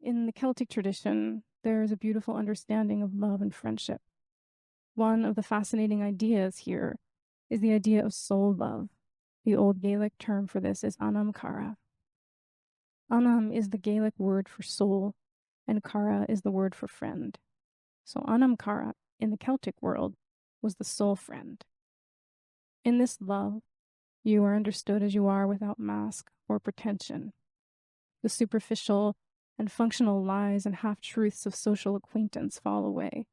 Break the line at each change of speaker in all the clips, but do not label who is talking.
In the Celtic tradition, there is a beautiful understanding of love and friendship. One of the fascinating ideas here is the idea of soul love. The old Gaelic term for this is Anam Cara. Anam is the Gaelic word for soul, and Cara is the word for friend. So Anam Cara, in the Celtic world, was the soul friend. In this love, you are understood as you are without mask or pretension. The superficial and functional lies and half-truths of social acquaintance fall away.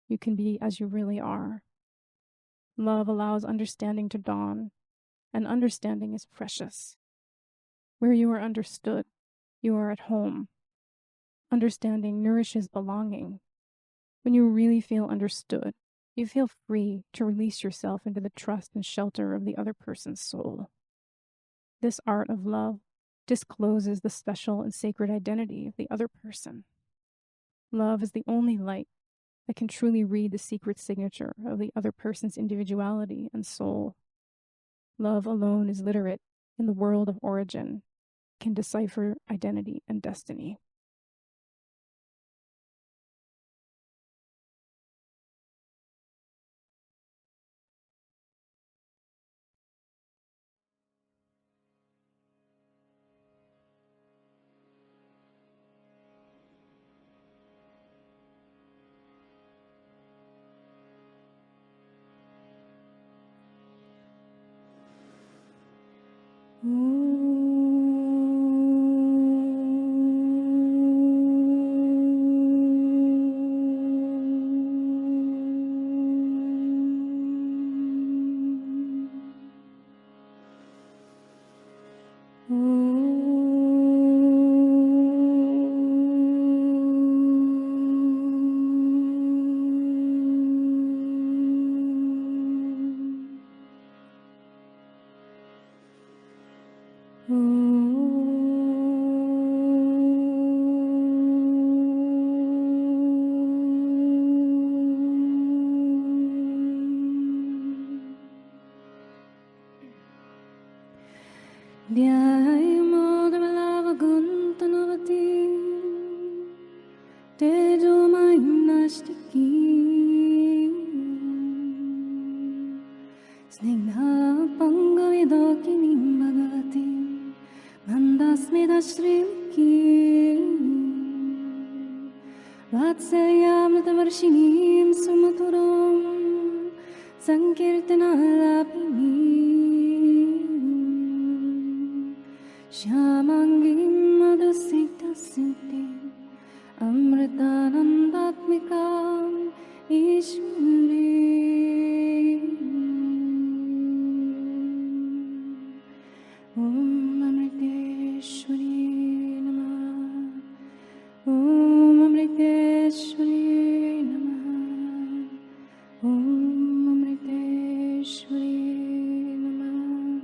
You can be as you really are. Love allows understanding to dawn, and understanding is precious. Where you are understood, you are at home. Understanding nourishes belonging. When you really feel understood, you feel free to release yourself into the trust and shelter of the other person's soul. This art of love discloses the special and sacred identity of the other person. Love is the only light that can truly read the secret signature of the other person's individuality and soul. Love alone is literate in the world of origin, can decipher identity and destiny.
Vatsalyamritavarshiniim sumaturam sankirtanalapinim Shyamangim madhusiddhasiddhim amritanandatmikam Ishwarim Om Amriteshwari Namah Om Amriteshwari Namah Om Amriteshwari Namah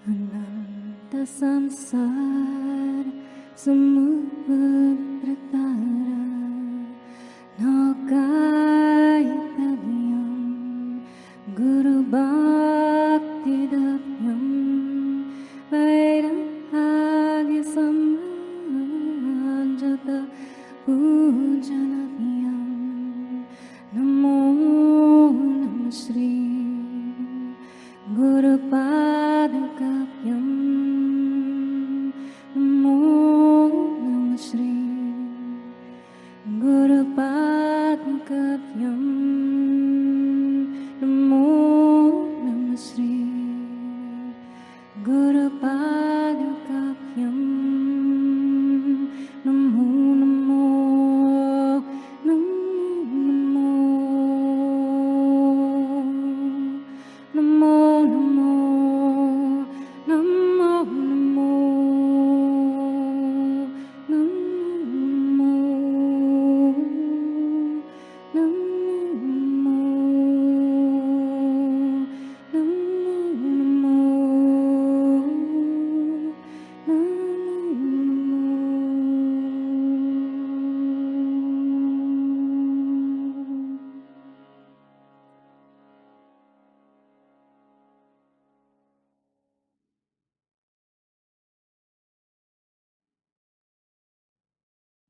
Ananta samsar samudratara Nakaitavyam Guru Bhakti Davyam Vairagya Samrajata Pujanabhyam Namo Namah Shri Guru Padakavyam Namo Namah Shri Guru Padakavyam Namo Namah Shri Guru Padakavyam Namo Namo Namo Namo Namo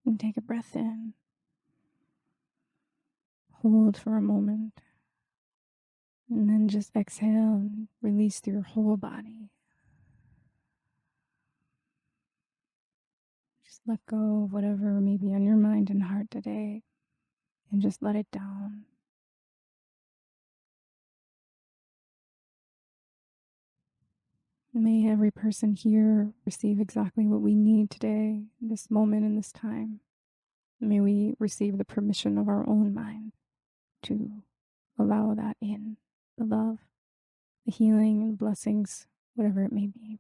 And take a breath in. Hold for a moment. And then just exhale and release through your whole body. Just let go of whatever may be on your mind and heart today. And just let it down. May every person here receive exactly what we need today, this moment, and this time. May we receive the permission of our own mind to allow that in, the love, the healing, and blessings, whatever it may be.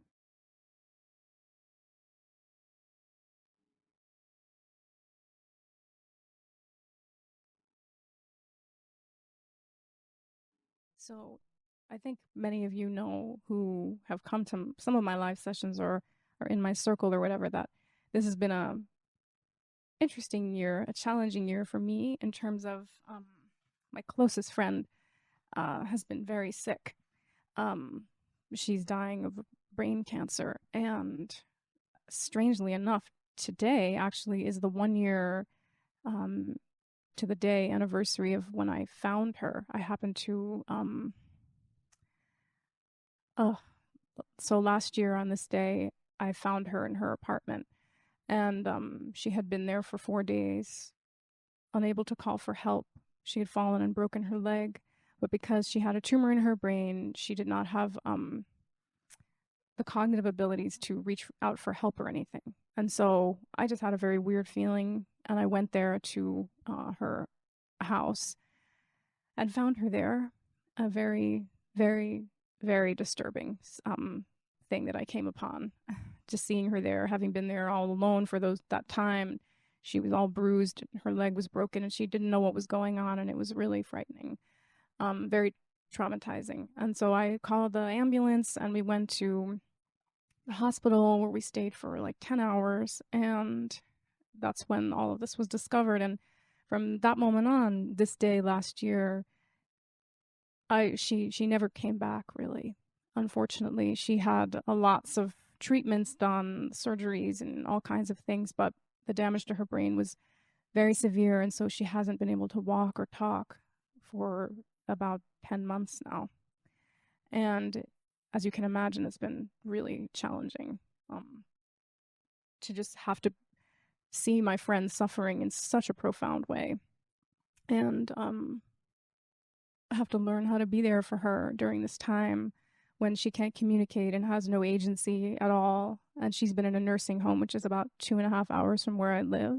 So I think many of you know who have come to some of my live sessions or are in my circle or whatever that this has been a interesting year, a challenging year for me in terms of my closest friend has been very sick. Um, she's dying of brain cancer, and strangely enough, today actually is the 1 year um, to the day anniversary of when I found her. I happened to oh, so last year on this day, I found her in her apartment, and she had been there for 4 days, unable to call for help. She had fallen and broken her leg, but because she had a tumor in her brain, she did not have the cognitive abilities to reach out for help or anything. And so I just had a very weird feeling, and I went there to her house and found her there. A very, very, very disturbing thing that I came upon. Just seeing her there, having been there all alone for that time, she was all bruised, her leg was broken, and she didn't know what was going on, and it was really frightening, very traumatizing. And so I called the ambulance, and we went to the hospital where we stayed for like 10 hours, and that's when all of this was discovered. And from that moment on, this day last year, she never came back, really. Unfortunately, she had lots of treatments done, surgeries and all kinds of things, but the damage to her brain was very severe, and so she hasn't been able to walk or talk for about 10 months now. And as you can imagine, it's been really challenging to just have to see my friend suffering in such a profound way. And I have to learn how to be there for her during this time when she can't communicate and has no agency at all. And she's been in a nursing home, which is about 2.5 hours from where I live.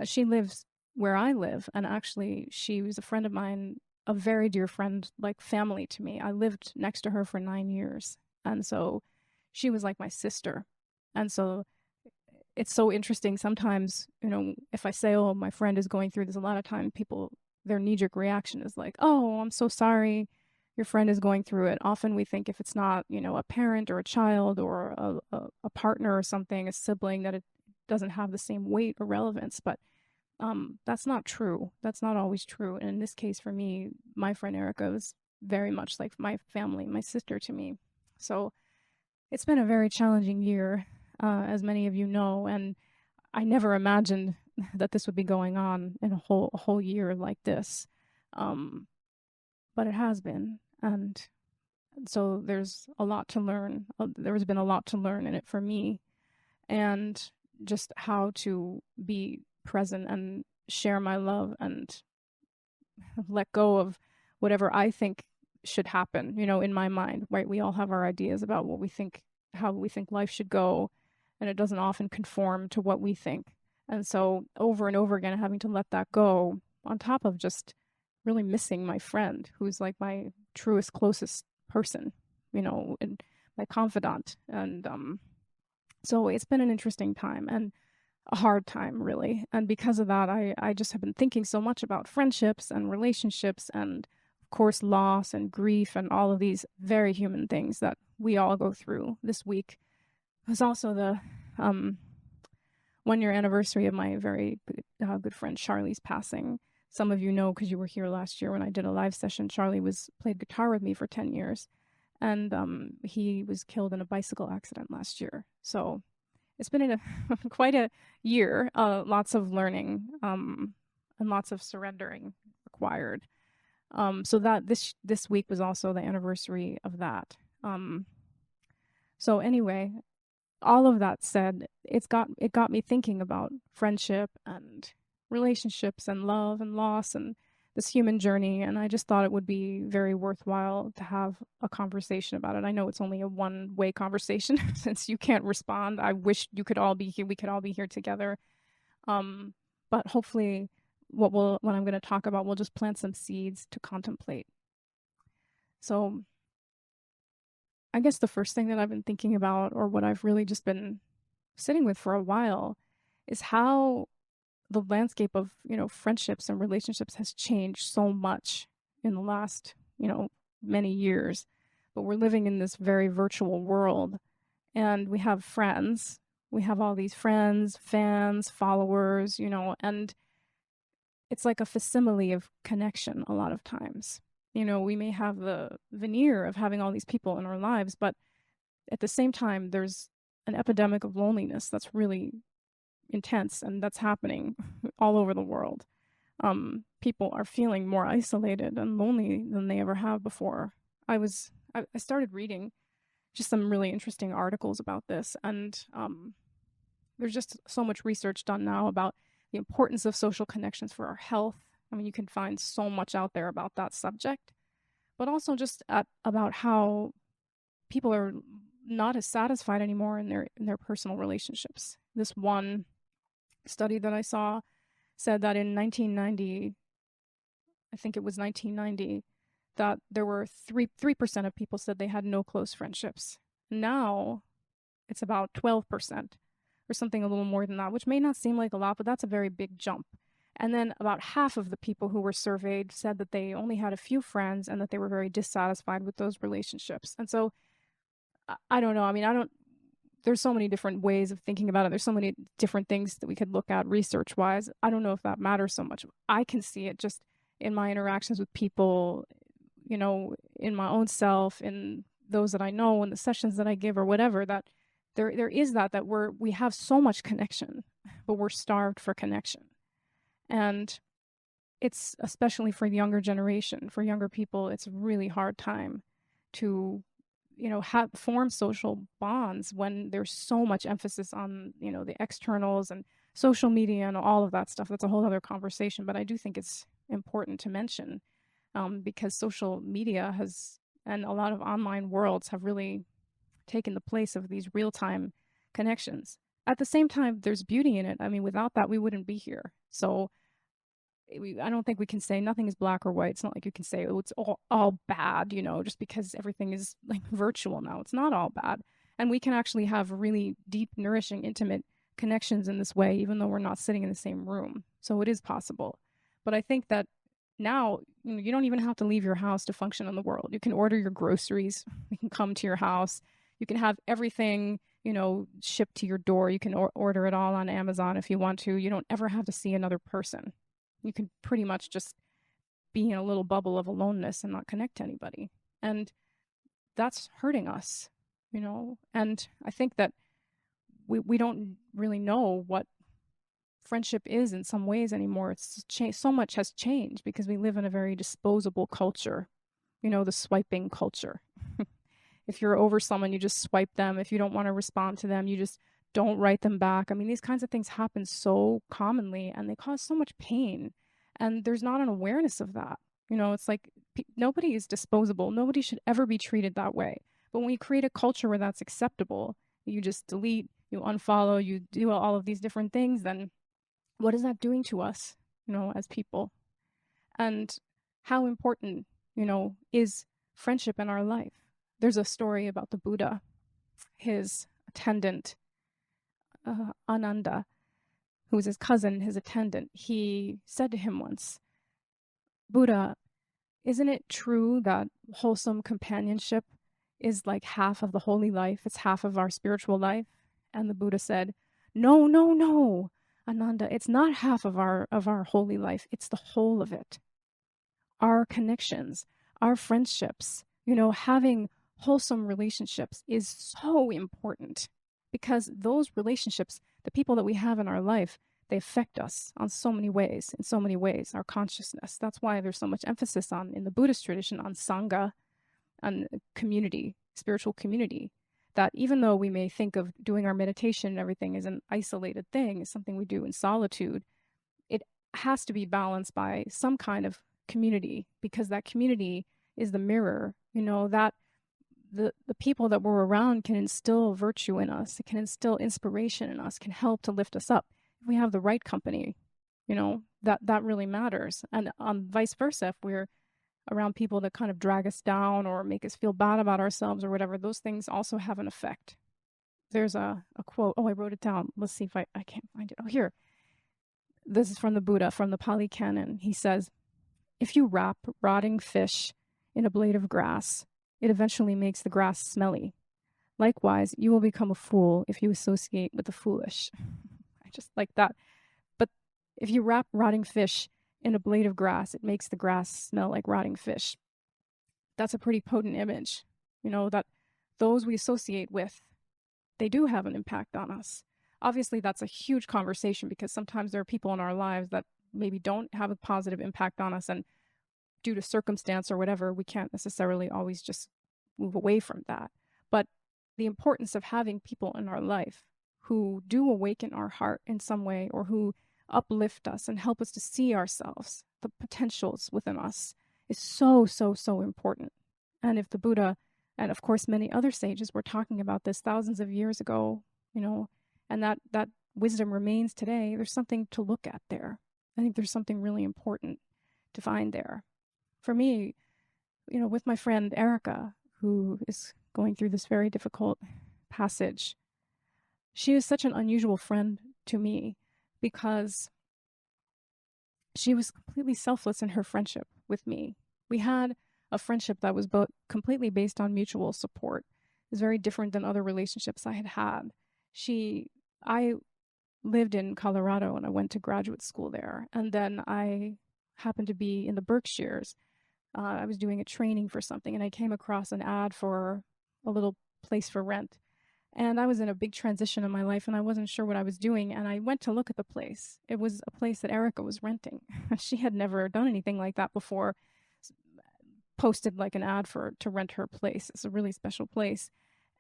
She lives where I live, and actually, she was a friend of mine, a very dear friend, like family to me. I lived next to her for 9 years, and so she was like my sister. And so it's so interesting sometimes, if I say, oh, my friend is going through this, a lot of time people, their knee-jerk reaction is like, oh, I'm so sorry your friend is going through it. Often we think if it's not, a parent or a child or a partner or something, a sibling, that it doesn't have the same weight or relevance. But that's not true. That's not always true. And in this case, for me, my friend Erica was very much like my family, my sister to me. So it's been a very challenging year, as many of you know, and I never imagined that this would be going on in a whole year like this. But it has been, and so there's a lot to learn. There's been a lot to learn in it for me, and just how to be present and share my love and let go of whatever I think should happen, in my mind, right? We all have our ideas about what we think, how we think life should go, and it doesn't often conform to what we think. And so over and over again, having to let that go, on top of just really missing my friend, who's like my truest, closest person, and my confidant. And so it's been an interesting time and a hard time, really. And because of that, I just have been thinking so much about friendships and relationships and, of course, loss and grief and all of these very human things that we all go through. This week was also the 1 year anniversary of my very good friend Charlie's passing. Some of you know because you were here last year when I did a live session. Charlie played guitar with me for 10 years, and he was killed in a bicycle accident last year. So it's been quite a year, lots of learning, and lots of surrendering required. So that this week was also the anniversary of that. Um, so anyway, all of that said, it got me thinking about friendship and relationships and love and loss and this human journey, and I just thought it would be very worthwhile to have a conversation about it. I know it's only a one-way conversation since you can't respond. I wish you could all be here. We could all be here together. Um, but hopefully, what I'm going to talk about will just plant some seeds to contemplate. So I guess the first thing that I've been thinking about, or what I've really just been sitting with for a while, is how the landscape of, friendships and relationships has changed so much in the last, many years. But we're living in this very virtual world, and we have friends. We have all these friends, fans, followers, and it's like a facsimile of connection a lot of times. We may have the veneer of having all these people in our lives, but at the same time, there's an epidemic of loneliness that's really intense, and that's happening all over the world. People are feeling more isolated and lonely than they ever have before. I started reading just some really interesting articles about this, and there's just so much research done now about the importance of social connections for our health. I mean, you can find so much out there about that subject, but also just about how people are not as satisfied anymore in their personal relationships. This one study that I saw said that in 1990, I think it was 1990, that there were 3% of people said they had no close friendships. Now it's about 12% or something a little more than that, which may not seem like a lot, but that's a very big jump. And then about half of the people who were surveyed said that they only had a few friends and that they were very dissatisfied with those relationships. And so I don't know. I mean, there's so many different ways of thinking about it. There's so many different things that we could look at research wise. I don't know if that matters so much. I can see it just in my interactions with people, in my own self, in those that I know, in the sessions that I give or whatever, that there is that we have so much connection, but we're starved for connection. And it's especially for the younger generation, for younger people, it's a really hard time to form social bonds when there's so much emphasis on the externals and social media and all of that stuff. That's a whole other conversation, but I do think it's important to mention, because social media and a lot of online worlds have really taken the place of these real-time connections. At the same time, there's beauty in it. I mean, without that, we wouldn't be here. So I don't think we can say nothing is black or white. It's not like you can say, oh, it's all bad, just because everything is like virtual now. It's not all bad. And we can actually have really deep, nourishing, intimate connections in this way, even though we're not sitting in the same room. So it is possible. But I think that now, you don't even have to leave your house to function in the world. You can order your groceries. They can come to your house. You can have everything, shipped to your door. You can order it all on Amazon if you want to. You don't ever have to see another person. You can pretty much just be in a little bubble of aloneness and not connect to anybody. And that's hurting us, And I think that we don't really know what friendship is in some ways anymore. It's changed. So much has changed because we live in a very disposable culture, the swiping culture. If you're over someone, you just swipe them. If you don't want to respond to them, you just don't write them back. I mean, these kinds of things happen so commonly and they cause so much pain. And there's not an awareness of that. It's like nobody is disposable. Nobody should ever be treated that way. But when you create a culture where that's acceptable, you just delete, you unfollow, you do all of these different things, then what is that doing to us, as people? And how important, is friendship in our life? There's a story about the Buddha, his attendant, Ananda, who was his cousin, his attendant. He said to him once, Buddha, isn't it true that wholesome companionship is like half of the holy life? It's half of our spiritual life? And the Buddha said, no, no, no, Ananda, it's not half of our holy life. It's the whole of it. Our connections, our friendships, having wholesome relationships is so important. because those relationships, the people that we have in our life, they affect us on so many ways, in so many ways, our consciousness. That's why there's so much emphasis on, in the Buddhist tradition, on Sangha, on community, spiritual community. That even though we may think of doing our meditation and everything as an isolated thing, as something we do in solitude, it has to be balanced by some kind of community, because that community is the mirror, that the people that we're around can instill virtue in us. It can instill inspiration in us, can help to lift us up. If we have the right company, that really matters. And vice versa, if we're around people that kind of drag us down or make us feel bad about ourselves or whatever, those things also have an effect. There's a quote. Oh, I wrote it down. Let's see if I can't find it. Oh, here. This is from the Buddha, from the Pali Canon. He says, if you wrap rotting fish in a blade of grass, it eventually makes the grass smelly. Likewise, you will become a fool if you associate with the foolish. I just like that. But if you wrap rotting fish in a blade of grass, it makes the grass smell like rotting fish. That's a pretty potent image, that those we associate with, they do have an impact on us. Obviously, that's a huge conversation, because sometimes there are people in our lives that maybe don't have a positive impact on us, and due to circumstance or whatever, we can't necessarily always just move away from that. But the importance of having people in our life who do awaken our heart in some way, or who uplift us and help us to see ourselves, the potentials within us, is so, so, so important. And if the Buddha, and of course many other sages, were talking about this thousands of years ago, and that wisdom remains today, there's something to look at there. I think there's something really important to find there. For me, with my friend Erica, who is going through this very difficult passage, she is such an unusual friend to me, because she was completely selfless in her friendship with me. We had a friendship that was both completely based on mutual support. It was very different than other relationships I had had. I lived in Colorado and I went to graduate school there. And then I happened to be in the Berkshires. I was doing a training for something, and I came across an ad for a little place for rent. And I was in a big transition in my life, and I wasn't sure what I was doing. And I went to look at the place. It was a place that Erica was renting. She had never done anything like that before, posted like an ad to rent her place. It's a really special place.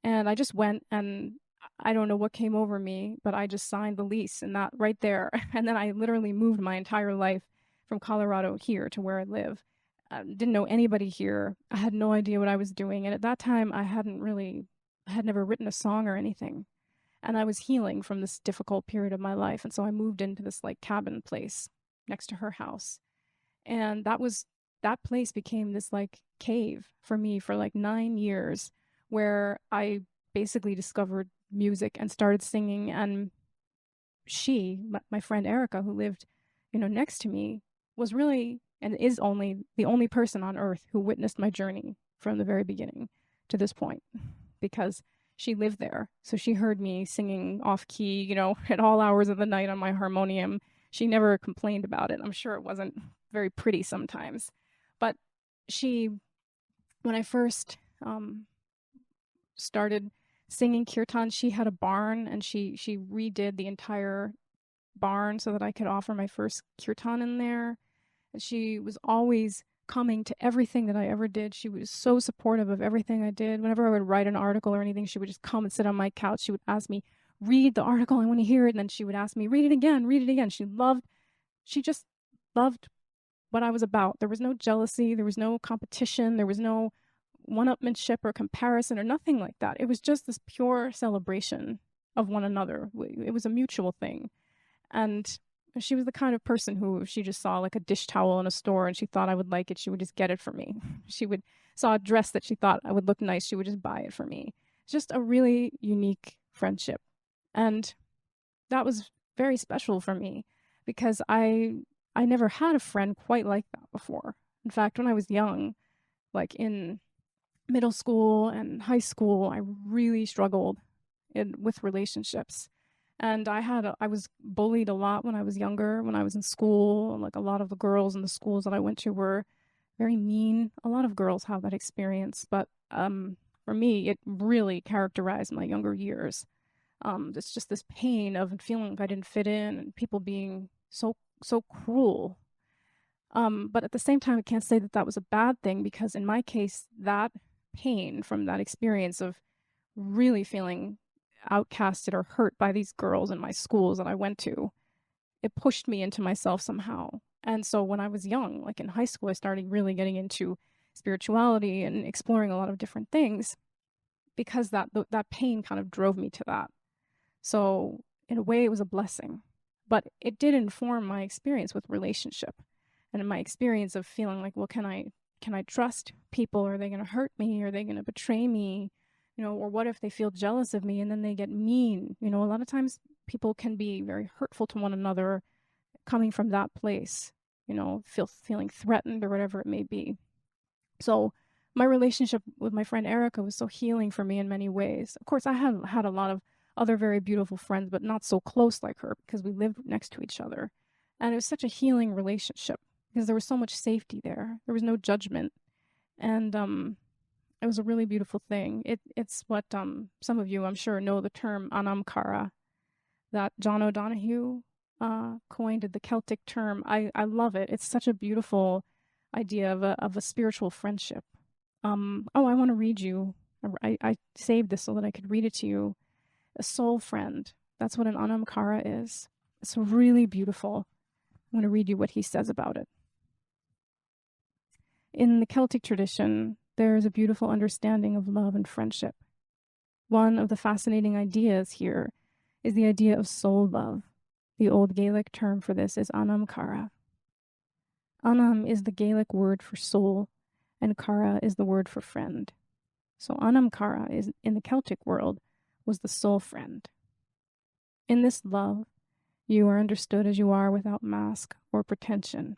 And I just went, and I don't know what came over me, but I just signed the lease, and that right there. And then I literally moved my entire life from Colorado here to where I live. Didn't know anybody here. I had no idea what I was doing. And at that time, I had never written a song or anything. And I was healing from this difficult period of my life. And so I moved into this like cabin place next to her house. And that place became this like cave for me for like 9 years, where I basically discovered music and started singing. And my friend Erica, who lived, next to me, was really, and is the only person on earth who witnessed my journey from the very beginning to this point, because she lived there. So she heard me singing off key, at all hours of the night on my harmonium. She never complained about it. I'm sure it wasn't very pretty sometimes. But when I first started singing kirtan, she had a barn, and she redid the entire barn so that I could offer my first kirtan in there. And she was always coming to everything that I ever did. She was so supportive of everything I did. Whenever I would write an article or anything, she would just come and sit on my couch. She would ask me, read the article, I want to hear it. And then she would ask me, read it again, read it again. She just loved what I was about. There was no jealousy. There was no competition. There was no one-upmanship or comparison or nothing like that. It was just this pure celebration of one another. It was a mutual thing. And she was the kind of person who, if she just saw like a dish towel in a store and she thought I would like it, she would just get it for me. She would saw a dress that she thought I would look nice, she would just buy it for me. It's just a really unique friendship. And that was very special for me, because I never had a friend quite like that before. In fact, when I was young, like in middle school and high school, I really struggled with relationships. And I was bullied a lot when I was younger, when I was in school. Like, a lot of the girls in the schools that I went to were very mean. A lot of girls have that experience, but for me, it really characterized my younger years. It's just this pain of feeling like I didn't fit in and people being so cruel. But at the same time, I can't say that that was a bad thing because in my case, that pain from that experience of really feeling outcasted or hurt by these girls in my schools that I went to, it pushed me into myself somehow. And so when I was young, like in high school, I started really getting into spirituality and exploring a lot of different things because that pain kind of drove me to that. So in a way, it was a blessing, but it did inform my experience with relationship and in my experience of feeling like, well, can I trust people? Are they going to hurt me? Are they going to betray me? Or what if they feel jealous of me and then they get mean? A lot of times people can be very hurtful to one another coming from that place, feeling threatened or whatever it may be. So my relationship with my friend Erica was so healing for me in many ways. Of course, I had a lot of other very beautiful friends, but not so close like her because we lived next to each other. And it was such a healing relationship because there was so much safety there. There was no judgment. And it was a really beautiful thing. It's what some of you, I'm sure, know the term Anam, Cara, that John O'Donohue coined, the Celtic term. I love it. It's such a beautiful idea of a spiritual friendship. I want to read you. I saved this so that I could read it to you. A soul friend. That's what an Anam Cara is. It's really beautiful. I'm going to read you what he says about it. In the Celtic tradition, there is a beautiful understanding of love and friendship. One of the fascinating ideas here is the idea of soul love. The old Gaelic term for this is Anam Cara. Anam is the Gaelic word for soul, and Cara is the word for friend. So Anam Cara is, in the Celtic world, was the soul friend. In this love, you are understood as you are without mask or pretension.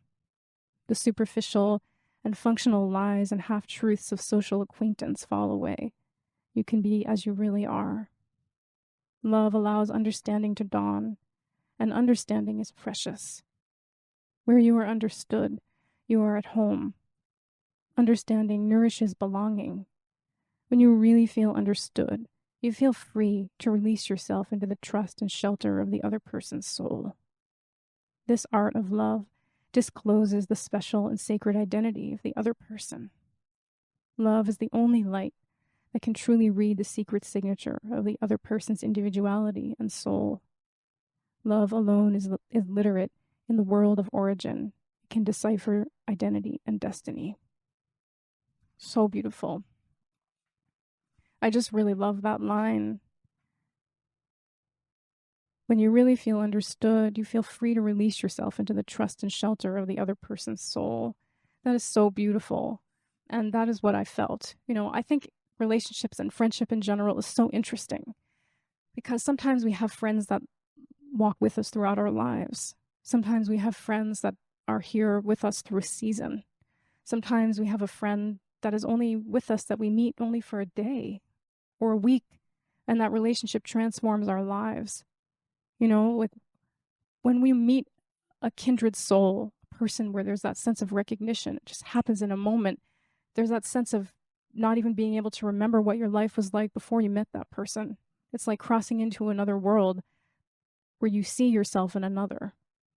The superficial and functional lies and half-truths of social acquaintance fall away. You can be as you really are. Love allows understanding to dawn, and understanding is precious. Where you are understood, you are at home. Understanding nourishes belonging. When you really feel understood, you feel free to release yourself into the trust and shelter of the other person's soul. This art of love discloses the special and sacred identity of the other person. Love is the only light that can truly read the secret signature of the other person's individuality and soul. Love alone is literate in the world of origin. It can decipher identity and destiny. So beautiful. I just really love that line. When you really feel understood, you feel free to release yourself into the trust and shelter of the other person's soul. That is so beautiful. And that is what I felt. I think relationships and friendship in general is so interesting because sometimes we have friends that walk with us throughout our lives. Sometimes we have friends that are here with us through a season. Sometimes we have a friend that is only with us that we meet only for a day or a week, and that relationship transforms our lives. Like when we meet a kindred soul, a person where there's that sense of recognition, it just happens in a moment. There's that sense of not even being able to remember what your life was like before you met that person. It's like crossing into another world where you see yourself in another.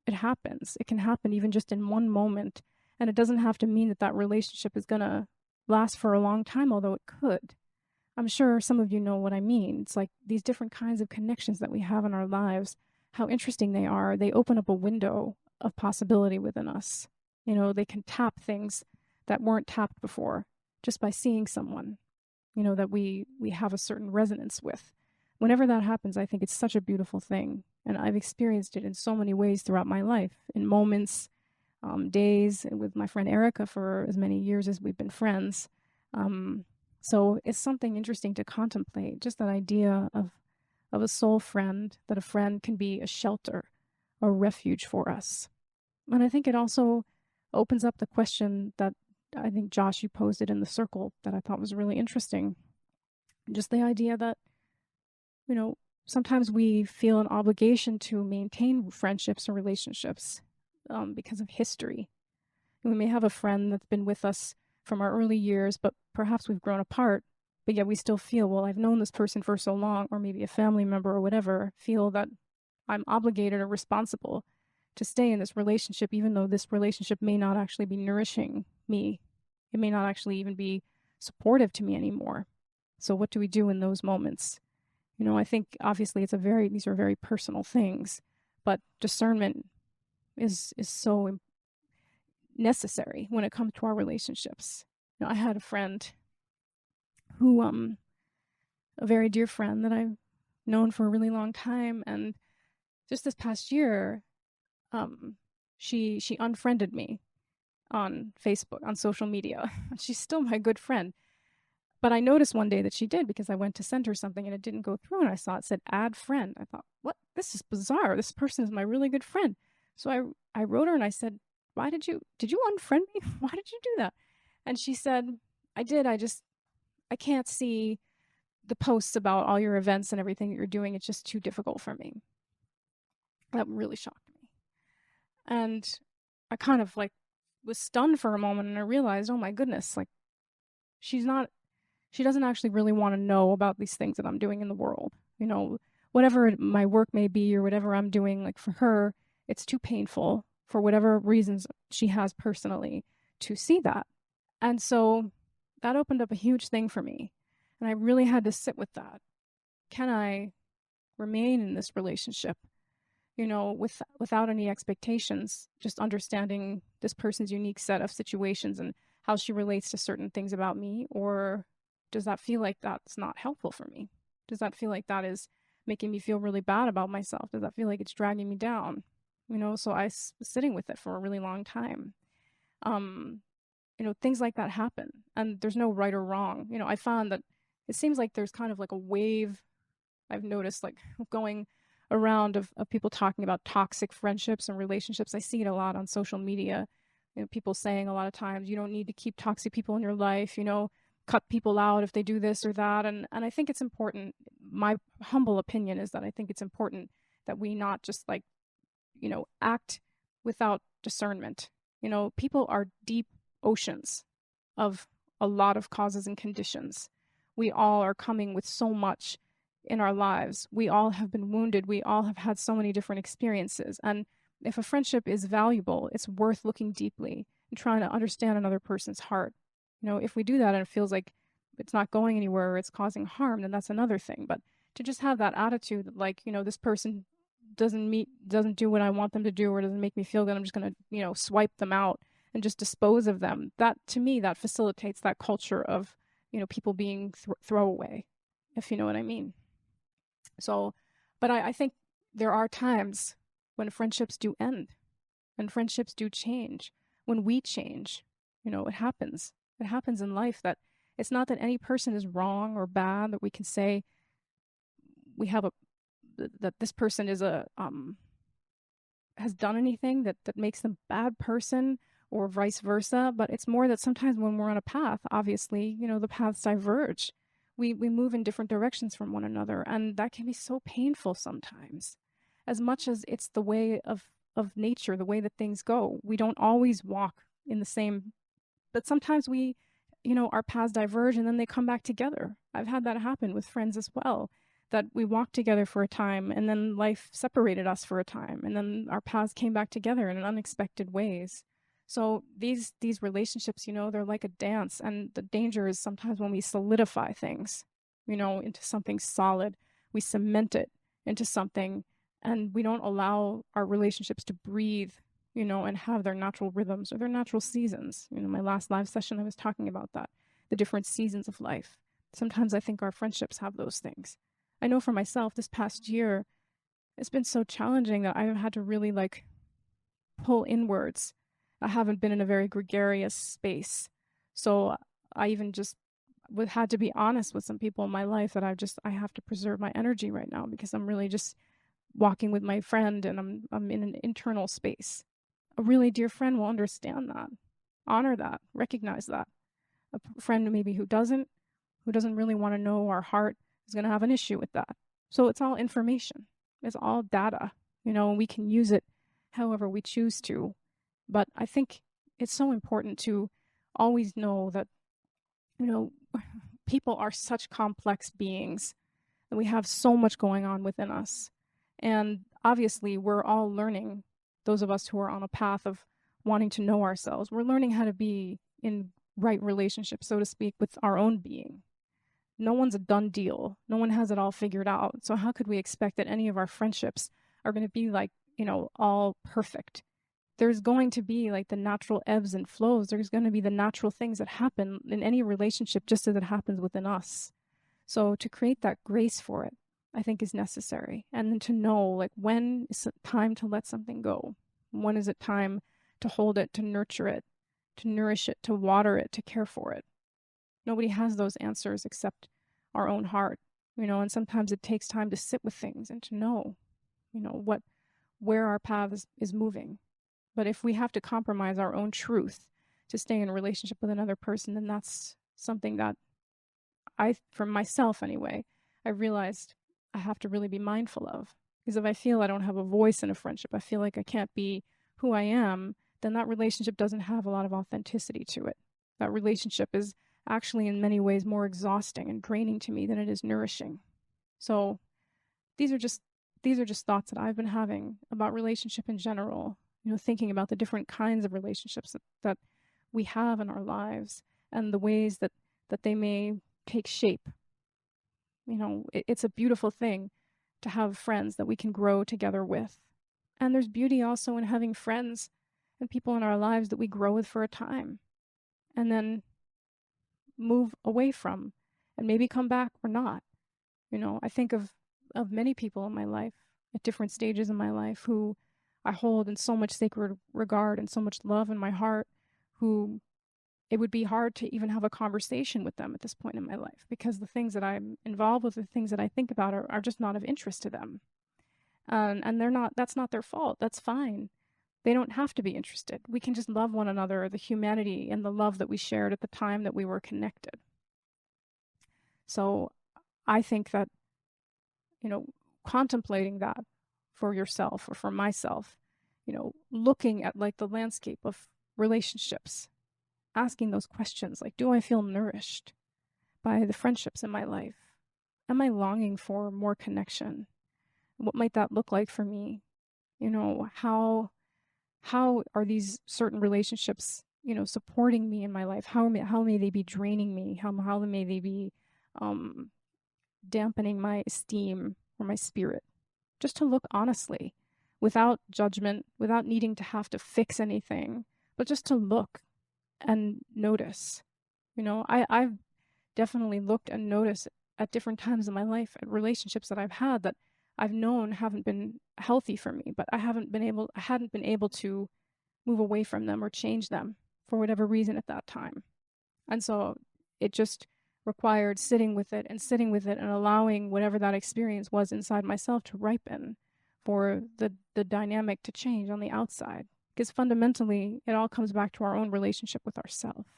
It happens. It can happen even just in one moment. And it doesn't have to mean that that relationship is going to last for a long time, although it could. I'm sure some of you know what I mean. It's like these different kinds of connections that we have in our lives, how interesting they are. They open up a window of possibility within us. They can tap things that weren't tapped before just by seeing someone, that we have a certain resonance with. Whenever that happens, I think it's such a beautiful thing. And I've experienced it in so many ways throughout my life, in moments, days, and with my friend Erica for as many years as we've been friends. So it's something interesting to contemplate, just that idea of a soul friend, that a friend can be a shelter, a refuge for us. And I think it also opens up the question that I think, Josh, you posed it in the circle that I thought was really interesting. Just the idea that, sometimes we feel an obligation to maintain friendships or relationships because of history. And we may have a friend that's been with us from our early years, but perhaps we've grown apart but yet we still feel, well, I've known this person for so long, or maybe a family member or whatever, feel that I'm obligated or responsible to stay in this relationship, even though this relationship may not actually be nourishing me. It may not actually even be supportive to me anymore. So what do we do in those moments? I think obviously these are very personal things, but discernment is so necessary when it comes to our relationships. I had a friend who, a very dear friend that I've known for a really long time, and just this past year, she unfriended me on Facebook, on social media. She's still my good friend. But I noticed one day that she did, because I went to send her something and it didn't go through, and I saw it said add friend. I thought, what? This is bizarre. This person is my really good friend. So I wrote her and I said, did you unfriend me? Why did you do that? And she said, I did. I can't see the posts about all your events and everything that you're doing. It's just too difficult for me. That really shocked me. And I kind of like was stunned for a moment, and I realized, oh my goodness, like she doesn't actually really want to know about these things that I'm doing in the world. Whatever my work may be or whatever I'm doing, like for her, it's too painful for whatever reasons she has personally to see that. And so that opened up a huge thing for me. And I really had to sit with that. Can I remain in this relationship, without any expectations, just understanding this person's unique set of situations and how she relates to certain things about me? Or does that feel like that's not helpful for me? Does that feel like that is making me feel really bad about myself? Does that feel like it's dragging me down? So I was sitting with it for a really long time. Things like that happen, and there's no right or wrong. I found that it seems like there's kind of like a wave I've noticed, like going around of people talking about toxic friendships and relationships. I see it a lot on social media. People saying a lot of times, you don't need to keep toxic people in your life, cut people out if they do this or that. And I think it's important. My humble opinion is that I think it's important that we not just like, act without discernment. People are deep oceans of a lot of causes and conditions. We all are coming with so much in our lives. We all have been wounded. We all have had so many different experiences. And if a friendship is valuable, it's worth looking deeply and trying to understand another person's heart. If we do that and it feels like it's not going anywhere or it's causing harm, then that's another thing. But to just have that attitude that, like, this person doesn't do what I want them to do, or doesn't make me feel good, I'm just going to, swipe them out and just dispose of them. That, to me, that facilitates that culture of, people being throwaway, if you know what I mean. So, but I think there are times when friendships do end and friendships do change. When we change, it happens. It happens in life. That it's not that any person is wrong or bad, that we can say that this person is has done anything that makes them a bad person, or vice versa. But it's more that sometimes when we're on a path, obviously, the paths diverge. We move in different directions from one another, and that can be so painful sometimes. As much as it's the way of nature, the way that things go, we don't always walk in the same, but sometimes our paths diverge and then they come back together. I've had that happen with friends as well, that we walked together for a time and then life separated us for a time, and then our paths came back together in unexpected ways. So these relationships, they're like a dance, and the danger is sometimes when we solidify things, into something solid, we cement it into something, and we don't allow our relationships to breathe, and have their natural rhythms or their natural seasons. My last live session, I was talking about that, the different seasons of life. Sometimes I think our friendships have those things. I know for myself, this past year, it's been so challenging that I've had to really like pull inwards. I haven't been in a very gregarious space. So I even just had to be honest with some people in my life that I have to preserve my energy right now, because I'm really just walking with my friend and I'm in an internal space. A really dear friend will understand that, honor that, recognize that. A friend maybe who doesn't really want to know our heart is going to have an issue with that. So it's all information. It's all data, and we can use it however we choose to. But I think it's so important to always know that, people are such complex beings, and we have so much going on within us. And obviously, we're all learning, those of us who are on a path of wanting to know ourselves, we're learning how to be in right relationship, so to speak, with our own being. No one's a done deal. No one has it all figured out. So how could we expect that any of our friendships are going to be like, all perfect? There's going to be like the natural ebbs and flows. There's going to be the natural things that happen in any relationship, just as it happens within us. So to create that grace for it, I think is necessary. And then to know, like, when is it time to let something go? When is it time to hold it, to nurture it, to nourish it, to water it, to care for it? Nobody has those answers except our own heart, and sometimes it takes time to sit with things and to know, where our path is moving. But if we have to compromise our own truth to stay in a relationship with another person, then that's something that for myself anyway, I realized I have to really be mindful of. Because if I feel I don't have a voice in a friendship, I feel like I can't be who I am, then that relationship doesn't have a lot of authenticity to it. That relationship is actually in many ways more exhausting and draining to me than it is nourishing. So these are just thoughts that I've been having about relationship in general, thinking about the different kinds of relationships that we have in our lives and the ways that they may take shape. It's a beautiful thing to have friends that we can grow together with. And there's beauty also in having friends and people in our lives that we grow with for a time and then move away from and maybe come back or not. I think of many people in my life at different stages in my life who I hold in so much sacred regard and so much love in my heart, who it would be hard to even have a conversation with them at this point in my life because the things that I'm involved with, the things that I think about are just not of interest to them. And that's not their fault. That's fine. They don't have to be interested. We can just love one another, the humanity and the love that we shared at the time that we were connected. So I think that, contemplating that for yourself or for myself, looking at like the landscape of relationships, asking those questions like, do I feel nourished by the friendships in my life? Am I longing for more connection? What might that look like for me? How are these certain relationships, supporting me in my life? How may they be draining me? How may they be dampening my esteem or my spirit? Just to look honestly, without judgment, without needing to have to fix anything, but just to look and notice. I've definitely looked and noticed at different times in my life at relationships that I've had that I've known haven't been healthy for me, but I hadn't been able to move away from them or change them for whatever reason at that time. And so it just required sitting with it and allowing whatever that experience was inside myself to ripen for the dynamic to change on the outside. Because fundamentally, it all comes back to our own relationship with ourselves.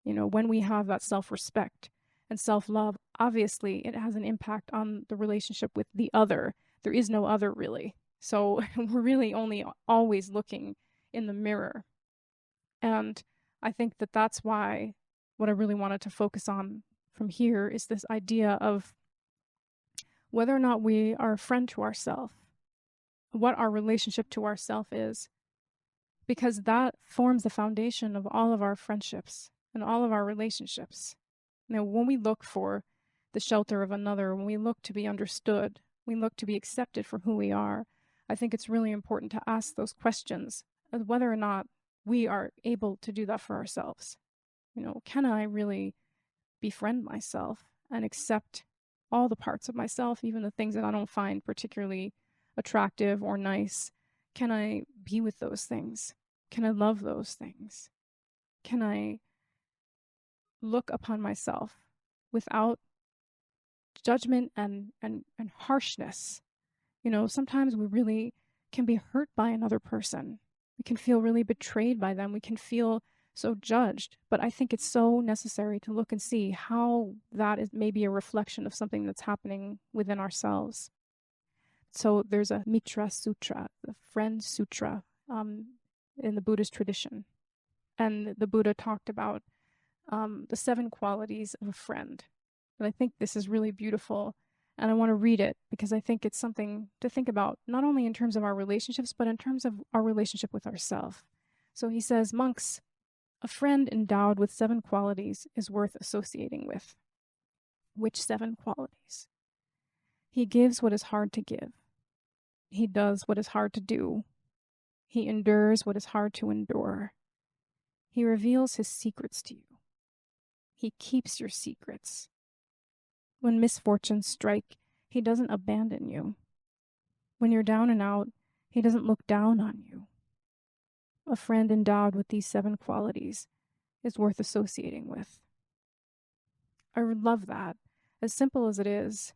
When we have that self-respect and self-love, obviously it has an impact on the relationship with the other. There is no other, really. So we're really only always looking in the mirror. And I think that that's why what I really wanted to focus on from here is this idea of whether or not we are a friend to ourselves, what our relationship to ourselves is, because that forms the foundation of all of our friendships and all of our relationships. When we look for the shelter of another, when we look to be understood, we look to be accepted for who we are, I think it's really important to ask those questions of whether or not we are able to do that for ourselves. Can I really befriend myself and accept all the parts of myself, even the things that I don't find particularly attractive or nice? Can I be with those things? Can I love those things? Can I look upon myself without judgment and harshness? Sometimes we really can be hurt by another person. We can feel really betrayed by them. We can feel so judged. But I think it's so necessary to look and see how that is maybe a reflection of something that's happening within ourselves. So there's a Mitra Sutra, the Friend Sutra, in the Buddhist tradition. And the Buddha talked about The Seven Qualities of a Friend. And I think this is really beautiful. And I want to read it because I think it's something to think about, not only in terms of our relationships, but in terms of our relationship with ourselves. So he says, monks, a friend endowed with 7 qualities is worth associating with. Which 7 qualities? He gives what is hard to give. He does what is hard to do. He endures what is hard to endure. He reveals his secrets to you. He keeps your secrets. When misfortunes strike, he doesn't abandon you. When you're down and out, he doesn't look down on you. A friend endowed with these 7 qualities is worth associating with. I love that. As simple as it is,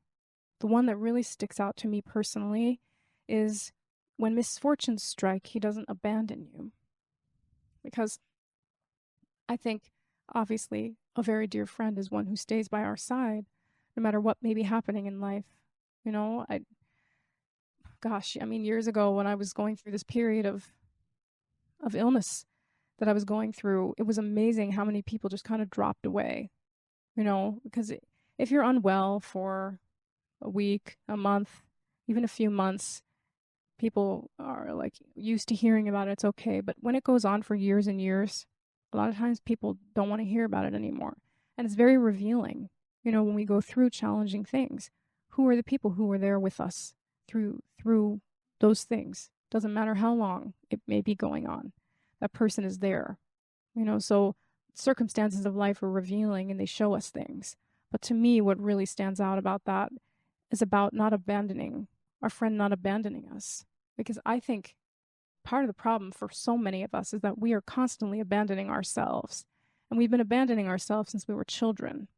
the one that really sticks out to me personally is when misfortunes strike, he doesn't abandon you. Because I think, obviously, a very dear friend is one who stays by our side no matter what may be happening in life. You know, years ago when I was going through this period of illness that I was going through, it was amazing how many people just kind of dropped away, because if you're unwell for a week, a month, even a few months, people are like used to hearing about it. It's okay. But when it goes on for years and years, a lot of times people don't want to hear about it anymore. And it's very revealing, when we go through challenging things. Who are the people who were there with us through those things? Doesn't matter how long it may be going on. That person is there. So circumstances of life are revealing and they show us things. But to me, what really stands out about that is about not abandoning our friend, not abandoning us. Because I think part of the problem for so many of us is that we are constantly abandoning ourselves. And we've been abandoning ourselves since we were children,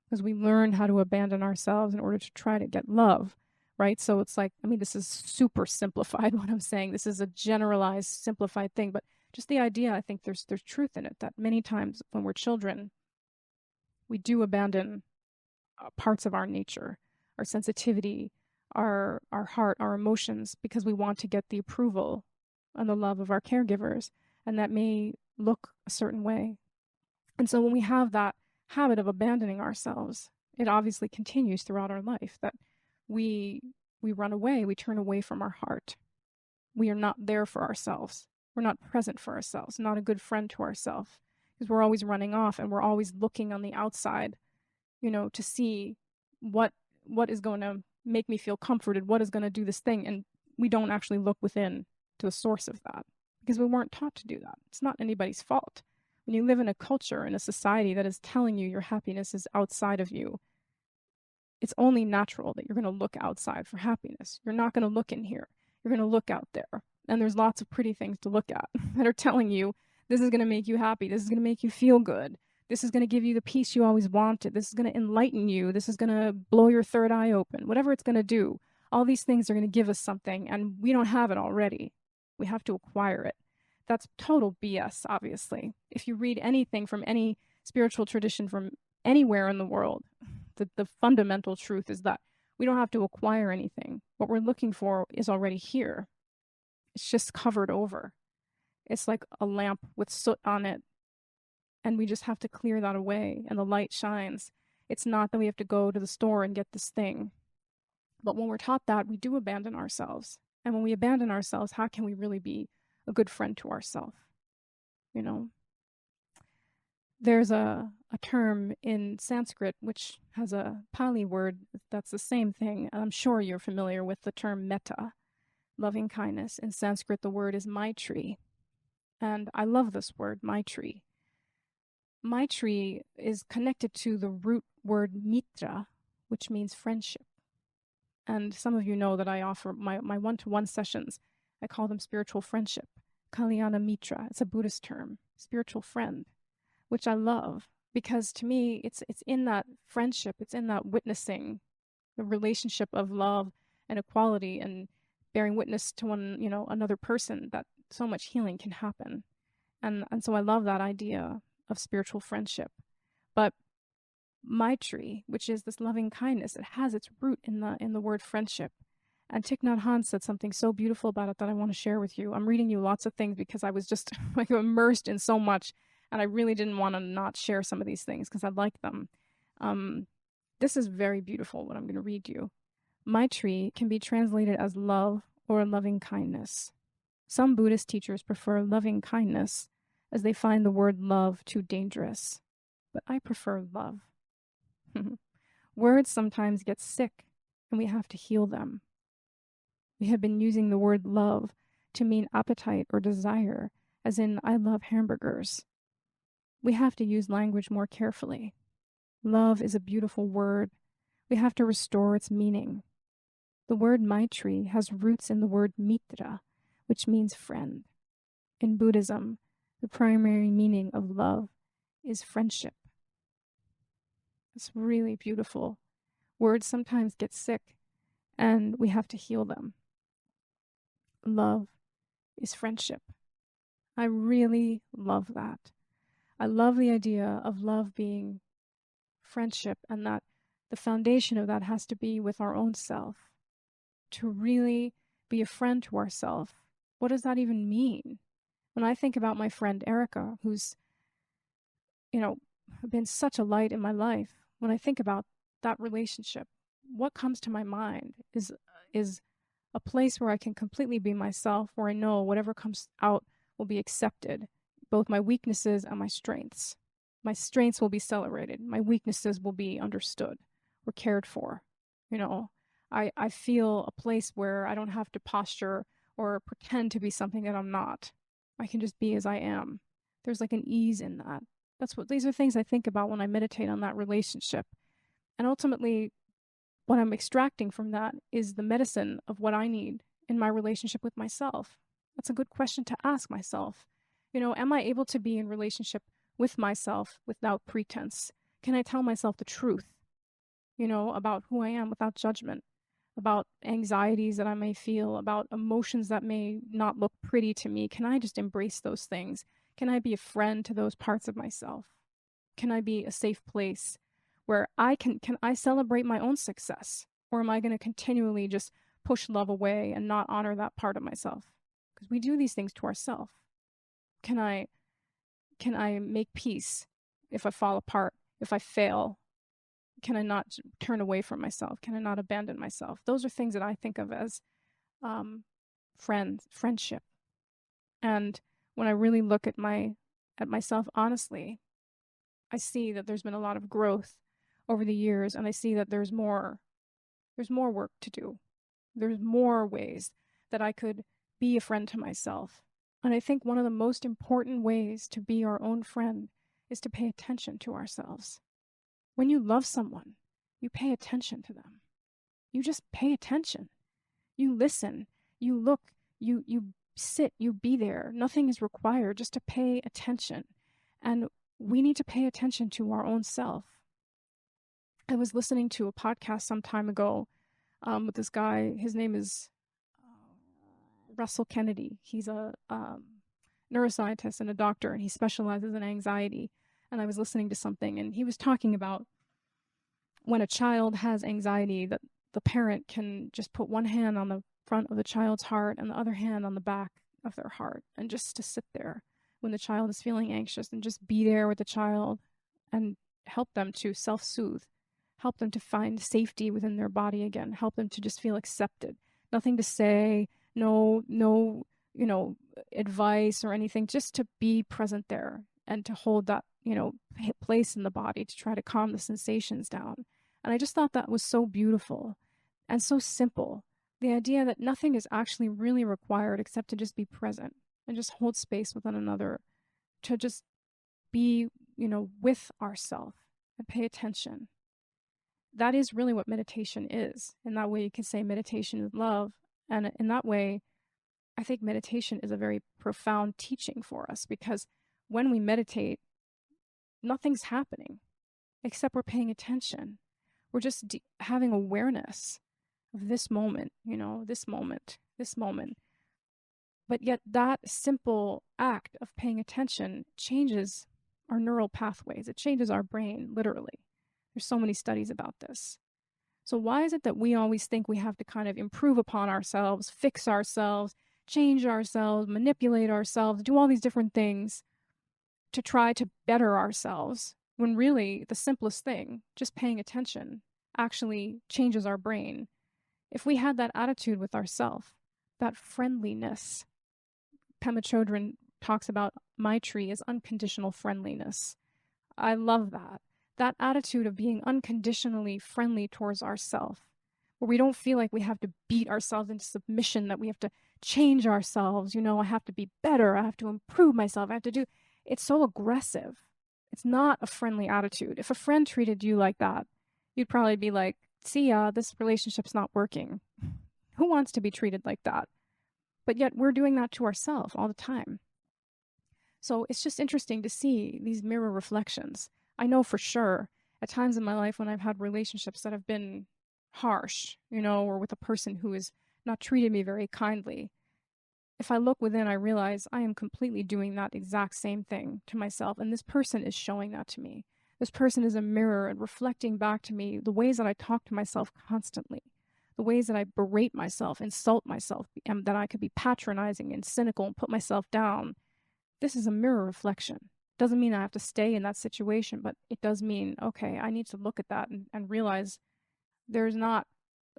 because we learned how to abandon ourselves in order to try to get love, right? So it's like, this is super simplified what I'm saying. This is a generalized, simplified thing, but just the idea, I think there's truth in it, that many times when we're children, we do abandon parts of our nature, our sensitivity, our heart, our emotions, because we want to get the approval and the love of our caregivers, and that may look a certain way. And so when we have that habit of abandoning ourselves, it obviously continues throughout our life, that we run away, we turn away from our heart. We are not there for ourselves. We're not present for ourselves, not a good friend to ourselves, because we're always running off and we're always looking on the outside, to see what is going to make me feel comforted, what is going to do this thing. And we don't actually look within to the source of that, because we weren't taught to do that. It's not anybody's fault. When you live in a culture, in a society that is telling you your happiness is outside of you, it's only natural that you're going to look outside for happiness. You're not going to look in here. You're going to look out there. And there's lots of pretty things to look at that are telling you this is going to make you happy. This is going to make you feel good. This is going to give you the peace you always wanted. This is going to enlighten you. This is going to blow your third eye open. Whatever it's going to do, all these things are going to give us something, and we don't have it already. We have to acquire it. That's total BS, obviously. If you read anything from any spiritual tradition from anywhere in the world, the fundamental truth is that we don't have to acquire anything. What we're looking for is already here. It's just covered over. It's like a lamp with soot on it, and we just have to clear that away, and the light shines. It's not that we have to go to the store and get this thing. But when we're taught that, we do abandon ourselves. And when we abandon ourselves, how can we really be a good friend to ourselves? There's a term in Sanskrit which has a Pali word that's the same thing. And I'm sure you're familiar with the term metta, loving kindness. In Sanskrit, the word is Maitrī. And I love this word, Maitrī. Maitrī is connected to the root word mitra, which means friendship. And some of you know that I offer my one-to-one sessions. I call them spiritual friendship. Kalyana Mitra. It's a Buddhist term, spiritual friend, which I love, because to me, it's in that friendship, it's in that witnessing, the relationship of love and equality and bearing witness to another person, that so much healing can happen. And so I love that idea of spiritual friendship. But Maitrī, which is this loving kindness, it has its root in the word friendship. And Thich Nhat Hanh said something so beautiful about it that I want to share with you. I'm reading you lots of things because I was just like immersed in so much, And I really didn't want to not share some of these things because I like them. This is very beautiful, what I'm going to read you. Maitrī can be translated as love or loving kindness. Some Buddhist teachers prefer loving kindness as they find the word love too dangerous. But I prefer love. Words sometimes get sick and we have to heal them. We have been using the word love to mean appetite or desire, as in, I love hamburgers. We have to use language more carefully. Love is a beautiful word. We have to restore its meaning. The word Maitrī has roots in the word mitra, which means friend. In Buddhism, the primary meaning of love is friendship. It's really beautiful. Words sometimes get sick, and we have to heal them. Love is friendship. I really love that. I love the idea of love being friendship, and that the foundation of that has to be with our own self. To really be a friend to ourselves. What does that even mean? When I think about my friend Erica, who's, been such a light in my life, when I think about that relationship, what comes to my mind is a place where I can completely be myself, where I know whatever comes out will be accepted, both my weaknesses and my strengths. My strengths will be celebrated. My weaknesses will be understood or cared for. I feel a place where I don't have to posture or pretend to be something that I'm not. I can just be as I am. There's like an ease in that. These are things I think about when I meditate on that relationship. And ultimately, what I'm extracting from that is the medicine of what I need in my relationship with myself. That's a good question to ask myself. Am I able to be in relationship with myself without pretense? Can I tell myself the truth, about who I am without judgment, about anxieties that I may feel, about emotions that may not look pretty to me? Can I just embrace those things? Can I be a friend to those parts of myself? Can I be a safe place where can I celebrate my own success? Or am I going to continually just push love away and not honor that part of myself? Because we do these things to ourselves. Can I make peace if I fall apart, if I fail? Can I not turn away from myself? Can I not abandon myself? Those are things that I think of as friendship. And when I really look at myself honestly, I see that there's been a lot of growth over the years, and I see that there's more work to do. There's more ways that I could be a friend to myself. And I think one of the most important ways to be our own friend is to pay attention to ourselves. When you love someone, you pay attention to them. You just pay attention. You listen, you look, you sit, you be there. Nothing is required, just to pay attention. And we need to pay attention to our own self. I was listening to a podcast some time ago with this guy. His name is Russell Kennedy. He's a neuroscientist and a doctor, and he specializes in anxiety. And I was listening to something, and he was talking about when a child has anxiety, that the parent can just put one hand on the front of the child's heart and the other hand on the back of their heart, and just to sit there when the child is feeling anxious and just be there with the child and help them to self-soothe, help them to find safety within their body again, help them to just feel accepted. Nothing to say, no, advice or anything, just to be present there and to hold that, place in the body to try to calm the sensations down. And I just thought that was so beautiful and so simple. The idea that nothing is actually really required except to just be present and just hold space with one another, to just be, with ourselves and pay attention. That is really what meditation is. In that way, you can say meditation is love. And in that way, I think meditation is a very profound teaching for us, because when we meditate, nothing's happening except we're paying attention. We're just having awareness of this moment, this moment. But yet that simple act of paying attention changes our neural pathways. It changes our brain, literally. There's so many studies about this. So why is it that we always think we have to kind of improve upon ourselves, fix ourselves, change ourselves, manipulate ourselves, do all these different things to try to better ourselves when really the simplest thing, just paying attention, actually changes our brain. If we had that attitude with ourself, that friendliness, Pema Chodron talks about Maitrī as unconditional friendliness. I love that. That attitude of being unconditionally friendly towards ourselves, where we don't feel like we have to beat ourselves into submission, that we have to change ourselves. I have to be better. I have to improve myself. I have to do. It's so aggressive. It's not a friendly attitude. If a friend treated you like that, you'd probably be like, see ya, this relationship's not working. Who wants to be treated like that? But yet we're doing that to ourselves all the time. So it's just interesting to see these mirror reflections. I know for sure at times in my life when I've had relationships that have been harsh, or with a person who has not treated me very kindly, if I look within, I realize I am completely doing that exact same thing to myself. And this person is showing that to me. This person is a mirror and reflecting back to me the ways that I talk to myself constantly, the ways that I berate myself, insult myself, and that I could be patronizing and cynical and put myself down. This is a mirror reflection. Doesn't mean I have to stay in that situation, but it does mean, okay, I need to look at that and realize there's not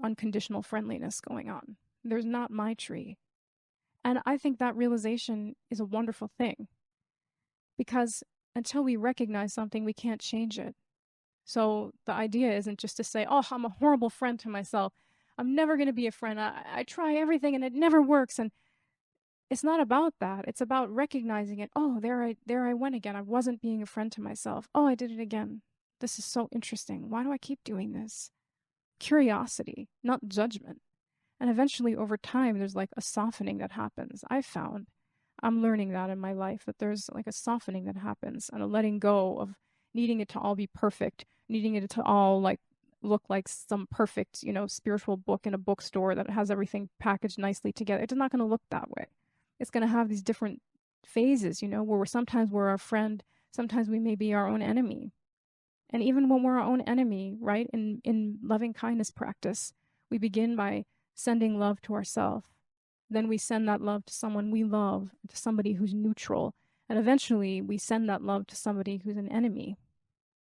unconditional friendliness going on. There's not Maitrī. And I think that realization is a wonderful thing, because until we recognize something, we can't change it. So the idea isn't just to say, oh, I'm a horrible friend to myself. I'm never going to be a friend. I try everything and it never works. And it's not about that. It's about recognizing it. Oh, there I went again. I wasn't being a friend to myself. Oh, I did it again. This is so interesting. Why do I keep doing this? Curiosity, not judgment. And eventually over time, there's like a softening that happens. I've found I'm learning that in my life, that there's like a softening that happens and a letting go of needing it to all be perfect, needing it to all like look like some perfect, spiritual book in a bookstore that has everything packaged nicely together. It's not going to look that way. It's going to have these different phases, where sometimes we're our friend, sometimes we may be our own enemy. And even when we're our own enemy, right, in loving kindness practice, we begin by sending love to ourselves. Then we send that love to someone we love, to somebody who's neutral. And eventually we send that love to somebody who's an enemy.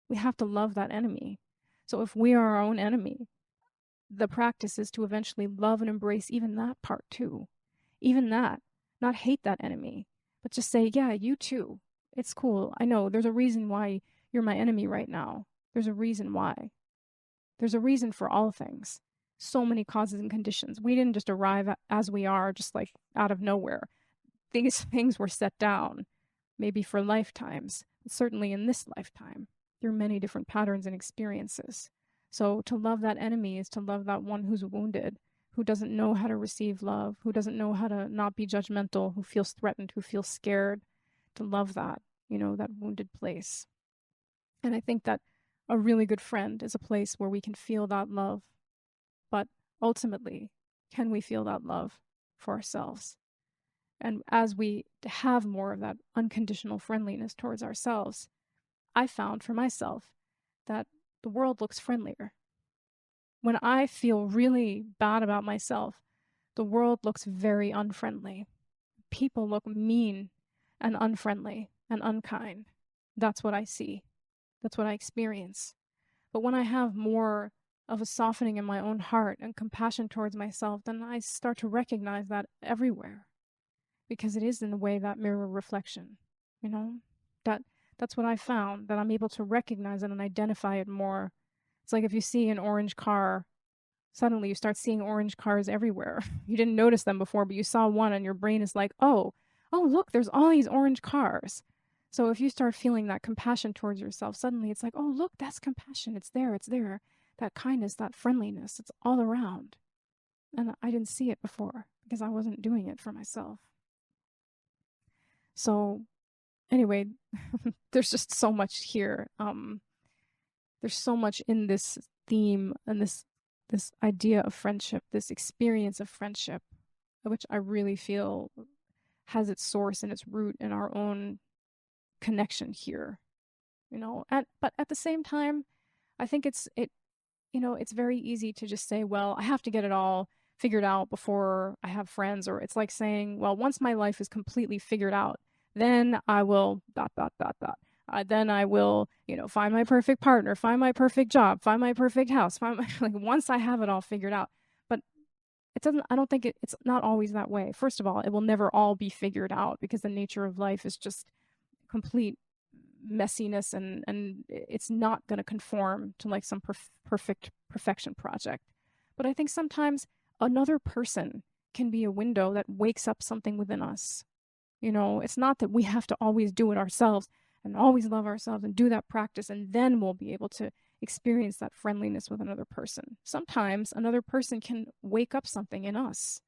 We have to love that enemy. So if we are our own enemy, the practice is to eventually love and embrace even that part too. Even that. Not hate that enemy, but just say, yeah, you too. It's cool. I know there's a reason why you're my enemy right now. There's a reason why. There's a reason for all things. So many causes and conditions. We didn't just arrive as we are, just like out of nowhere. These things were set down, maybe for lifetimes, but certainly in this lifetime, through many different patterns and experiences. So to love that enemy is to love that one who's wounded, who doesn't know how to receive love, who doesn't know how to not be judgmental, who feels threatened, who feels scared, to love that, that wounded place. And I think that a really good friend is a place where we can feel that love. But ultimately, can we feel that love for ourselves? And as we have more of that unconditional friendliness towards ourselves, I found for myself that the world looks friendlier. When I feel really bad about myself, the world looks very unfriendly. People look mean and unfriendly and unkind. That's what I see. That's what I experience. But when I have more of a softening in my own heart and compassion towards myself, then I start to recognize that everywhere. Because it is in a way that mirror reflection, That's what I found, that I'm able to recognize it and identify it more. It's like if you see an orange car, suddenly you start seeing orange cars everywhere. You didn't notice them before, but you saw one and your brain is like, oh, look, there's all these orange cars. So if you start feeling that compassion towards yourself, suddenly it's like, oh, look, that's compassion. It's there. That kindness, that friendliness, it's all around. And I didn't see it before because I wasn't doing it for myself. So anyway, there's just so much here. There's so much in this theme and this idea of friendship, this experience of friendship, which I really feel has its source and its root in our own connection here, but at the same time, I think it's very easy to just say, well, I have to get it all figured out before I have friends. Or it's like saying, well, once my life is completely figured out, then I will dot dot dot dot. Then I will, find my perfect partner, find my perfect job, find my perfect house, find my like once I have it all figured out. But it doesn't. I don't think it's not always that way. First of all, it will never all be figured out because the nature of life is just complete messiness, and it's not going to conform to like some perfect perfection project. But I think sometimes another person can be a window that wakes up something within us. It's not that we have to always do it ourselves and always love ourselves and do that practice, and then we'll be able to experience that friendliness with another person. Sometimes another person can wake up something in us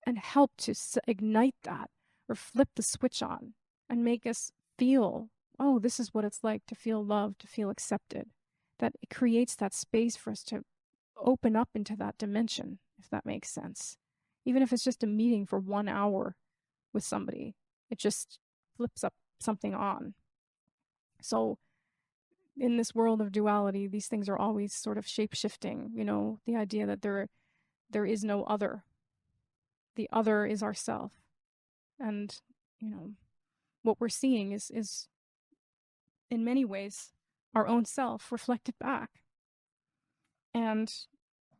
and help to ignite that or flip the switch on and make us feel, oh, this is what it's like to feel loved, to feel accepted. That it creates that space for us to open up into that dimension, if that makes sense. Even if it's just a meeting for 1 hour with somebody, it just flips up something on. So in this world of duality, these things are always sort of shape-shifting, the idea that there is no other. The other is ourself. And, what we're seeing is in many ways our own self reflected back. And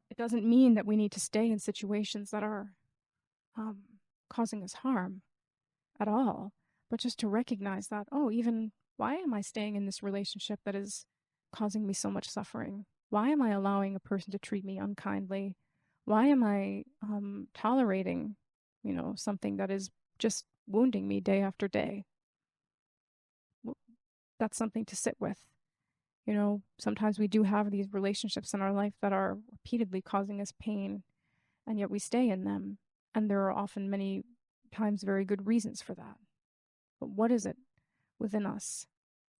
it doesn't mean that we need to stay in situations that are causing us harm at all, but just to recognize that, oh, even why am I staying in this relationship that is causing me so much suffering? Why am I allowing a person to treat me unkindly? Why am I tolerating, something that is just wounding me day after day? That's something to sit with. Sometimes we do have these relationships in our life that are repeatedly causing us pain, and yet we stay in them. And there are often many times very good reasons for that. But what is it within us,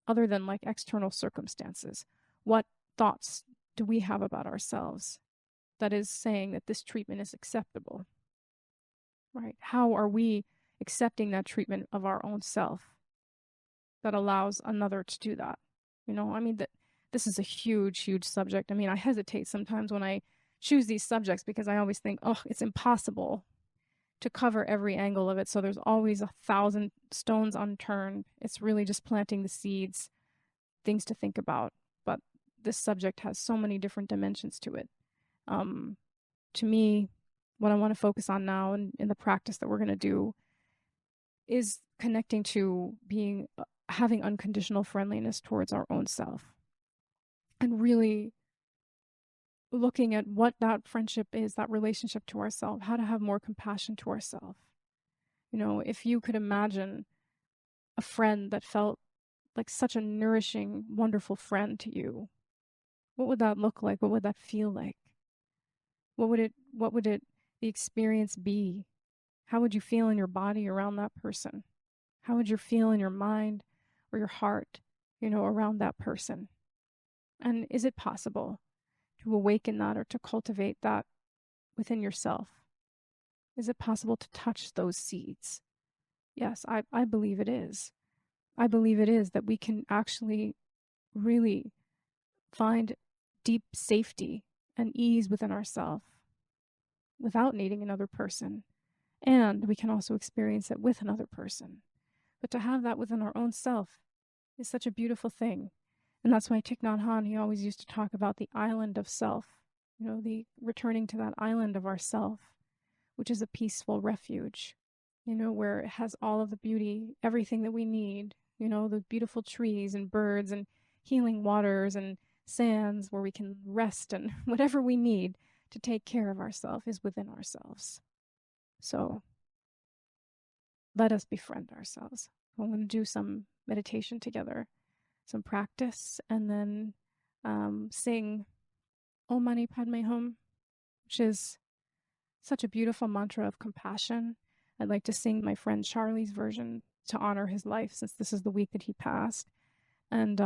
other than like external circumstances? What thoughts do we have about ourselves that is saying that this treatment is acceptable? Right? How are we accepting that treatment of our own self that allows another to do that? This is a huge, huge subject. I hesitate sometimes when I choose these subjects because I always think, oh, it's impossible to cover every angle of it. So there's always 1,000 stones unturned. It's really just planting the seeds, things to think about. But this subject has so many different dimensions to it. To me, what I want to focus on now in the practice that we're going to do is connecting to having unconditional friendliness towards our own self, and really looking at what that friendship is, that relationship to ourselves, how to have more compassion to ourselves. If you could imagine a friend that felt like such a nourishing, wonderful friend to you, what would that look like? What would that feel like? What would the experience be? How would you feel in your body around that person? How would you feel in your mind or your heart, around that person? And is it possible to awaken that or to cultivate that within yourself? Is it possible to touch those seeds? Yes, I believe it is. I believe it is that we can actually really find deep safety and ease within ourselves without needing another person. And we can also experience it with another person. But to have that within our own self is such a beautiful thing. And that's why Thich Nhat Hanh, he always used to talk about the island of self, the returning to that island of ourself, which is a peaceful refuge, where it has all of the beauty, everything that we need, the beautiful trees and birds and healing waters and sands where we can rest, and whatever we need to take care of ourselves is within ourselves. So let us befriend ourselves. I'm going to do some meditation together, some practice, and then sing Om Mani Padme Hum, which is such a beautiful mantra of compassion. I'd like to sing my friend Charlie's version to honor his life, since this is the week that he passed. And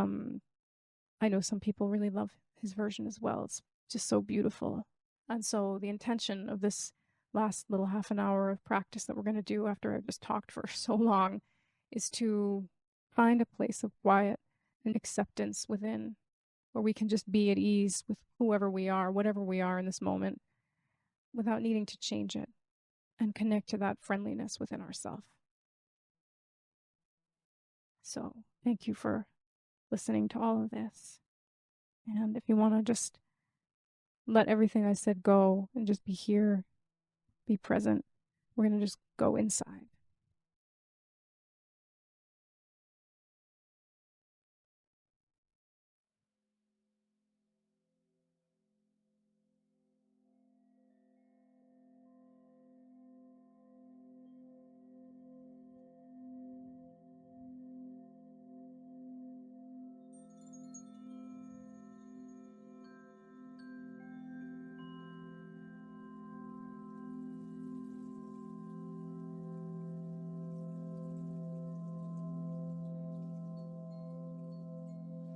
I know some people really love his version as well. It's just so beautiful. And so the intention of this last little half an hour of practice that we're going to do after I've just talked for so long is to find a place of quiet and acceptance within, where we can just be at ease with whoever we are, whatever we are in this moment, without needing to change it, and connect to that friendliness within ourselves. So thank you for listening to all of this. And if you want to just let everything I said go and just be here, be present, we're going to just go inside.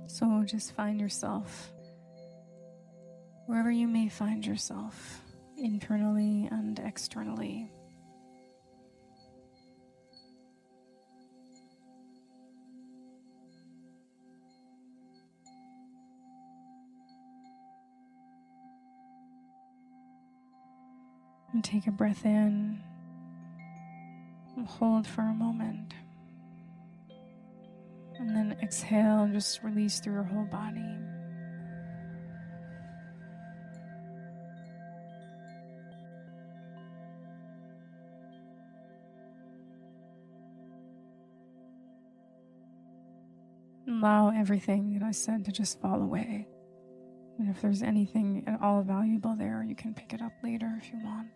So just find yourself wherever you may find yourself, internally and externally. And take a breath in and hold for a moment. And then exhale and just release through your whole body. Allow everything that I said to just fall away. And if there's anything at all valuable there, you can pick it up later if you want.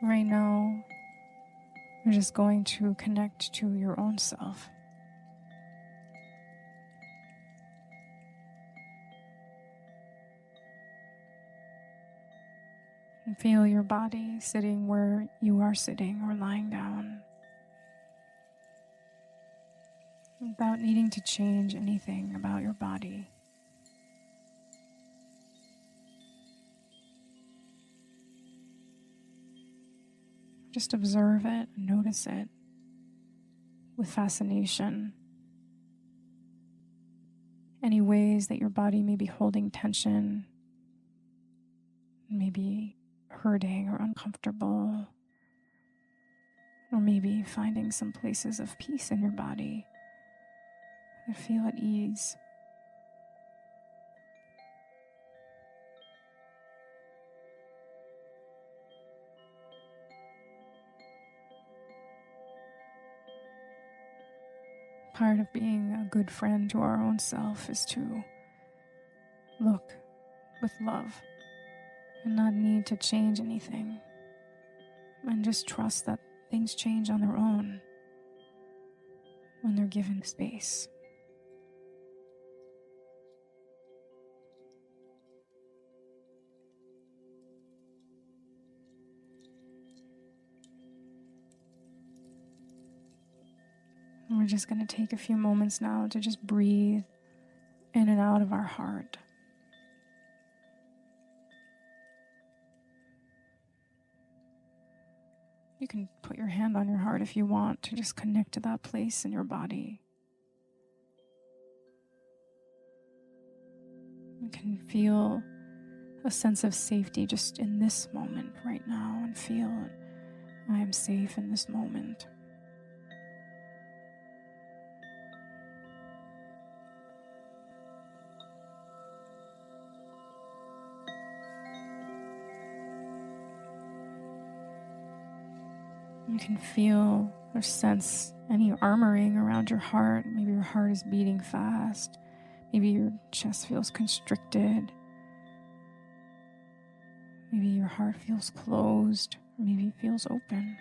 Right now, you're just going to connect to your own self. And feel your body sitting where you are sitting or lying down, without needing to change anything about your body. Just observe it, notice it with fascination. Any ways that your body may be holding tension, maybe hurting or uncomfortable, or maybe finding some places of peace in your body that feel at ease. Part of being a good friend to our own self is to look with love and not need to change anything, and just trust that things change on their own when they're given space. And we're just going to take a few moments now to just breathe in and out of our heart. You can put your hand on your heart if you want to just connect to that place in your body. You can feel a sense of safety just in this moment right now, and feel I am safe in this moment. You can feel or sense any armoring around your heart. Maybe your heart is beating fast. Maybe your chest feels constricted. Maybe your heart feels closed, or maybe it feels open.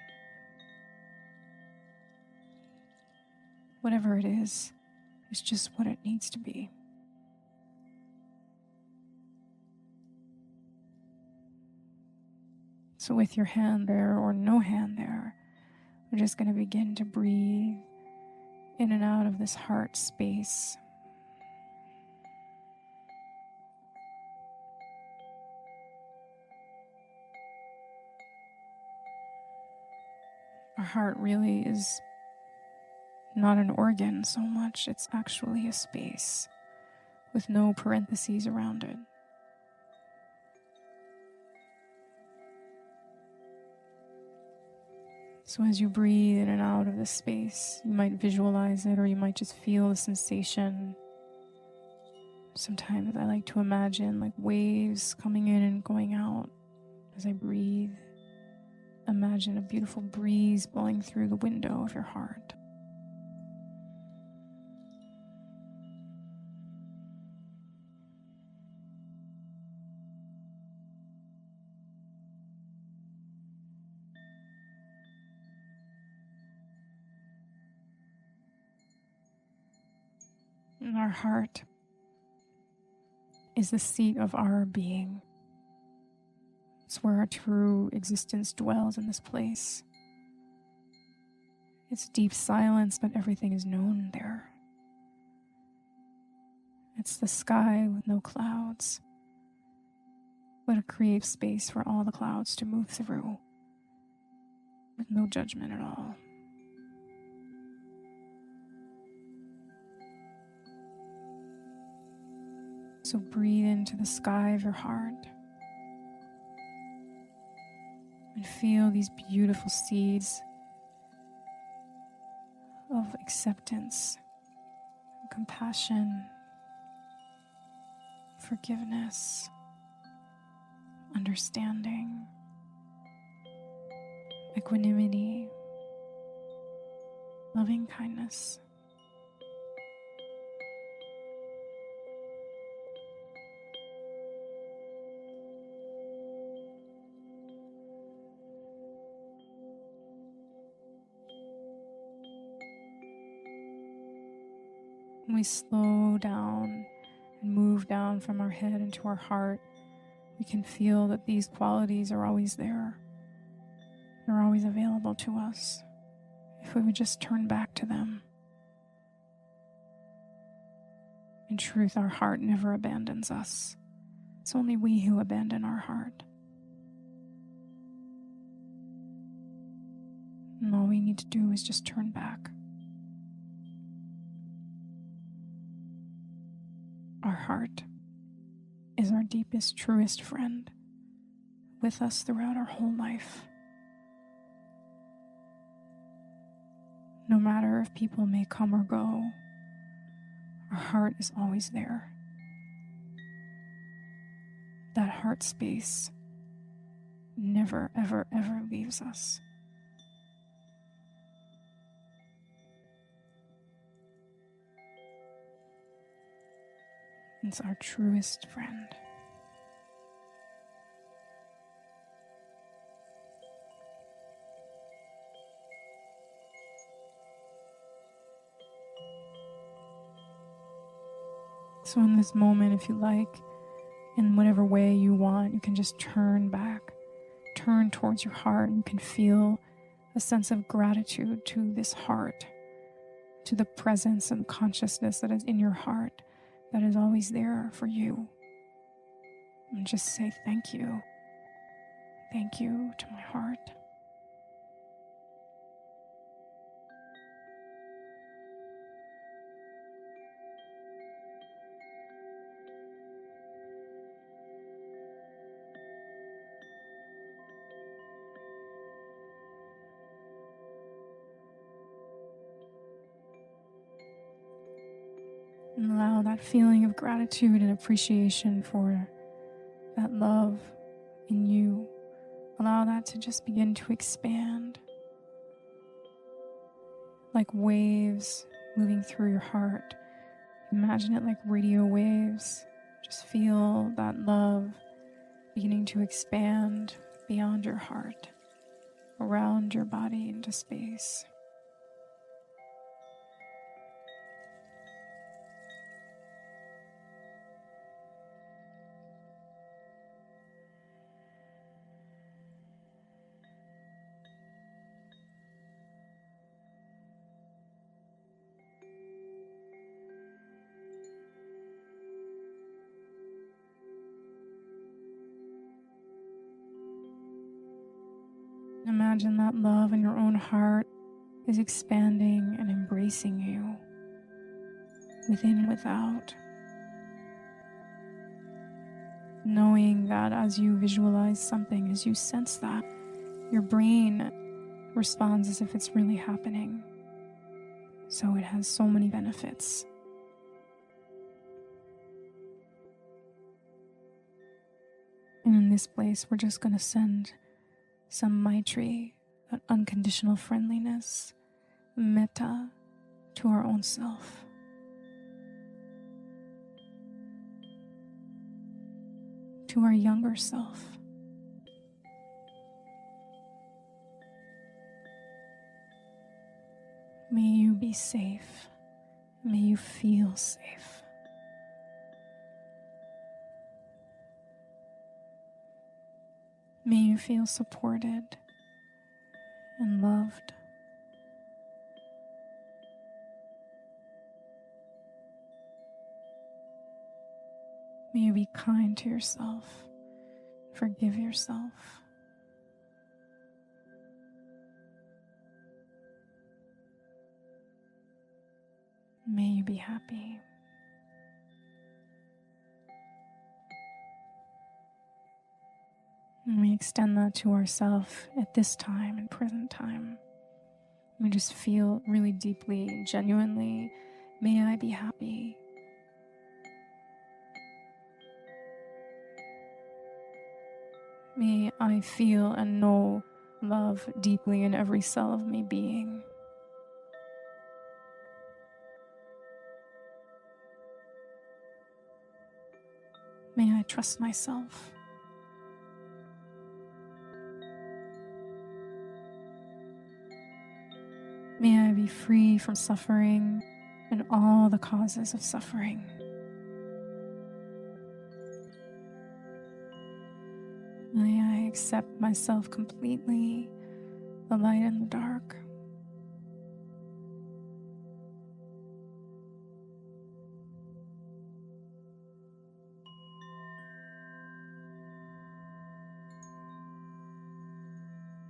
Whatever it is, it's just what it needs to be. So with your hand there or no hand there, we're just going to begin to breathe in and out of this heart space. Our heart really is not an organ so much, it's actually a space with no parentheses around it. So as you breathe in and out of this space, you might visualize it or you might just feel the sensation. Sometimes I like to imagine like waves coming in and going out as I breathe. Imagine a beautiful breeze blowing through the window of your heart. And our heart is the seat of our being. It's where our true existence dwells in this place. It's deep silence, but everything is known there. It's the sky with no clouds, but it creates space for all the clouds to move through with no judgment at all. So breathe into the sky of your heart and feel these beautiful seeds of acceptance, compassion, forgiveness, understanding, equanimity, loving kindness. When we slow down and move down from our head into our heart, we can feel that these qualities are always there. They're always available to us if we would just turn back to them. In truth, our heart never abandons us. It's only we who abandon our heart. And all we need to do is just turn back. Our heart is our deepest, truest friend, with us throughout our whole life. No matter if people may come or go, our heart is always there. That heart space never, ever, ever leaves us. It's our truest friend. So in this moment, if you like, in whatever way you want, you can just turn back, turn towards your heart, and you can feel a sense of gratitude to this heart, to the presence and consciousness that is in your heart, that is always there for you. And just say thank you. Thank you to my heart. And allow that feeling of gratitude and appreciation for that love in you. Allow that to just begin to expand like waves moving through your heart. Imagine it like radio waves. Just feel that love beginning to expand beyond your heart, around your body into space. Imagine that love in your own heart is expanding and embracing you, within and without. Knowing that as you visualize something, as you sense that, your brain responds as if it's really happening. So it has so many benefits. And in this place, we're just going to send some Maitrī, that unconditional friendliness, metta, to our own self. To our younger self. May you be safe. May you feel safe. May you feel supported and loved. May you be kind to yourself. Forgive yourself. May you be happy. And we extend that to ourselves at this time, in present time. We just feel really deeply and genuinely, may I be happy. May I feel and know love deeply in every cell of my being. May I trust myself. May I be free from suffering and all the causes of suffering. May I accept myself completely, the light and the dark.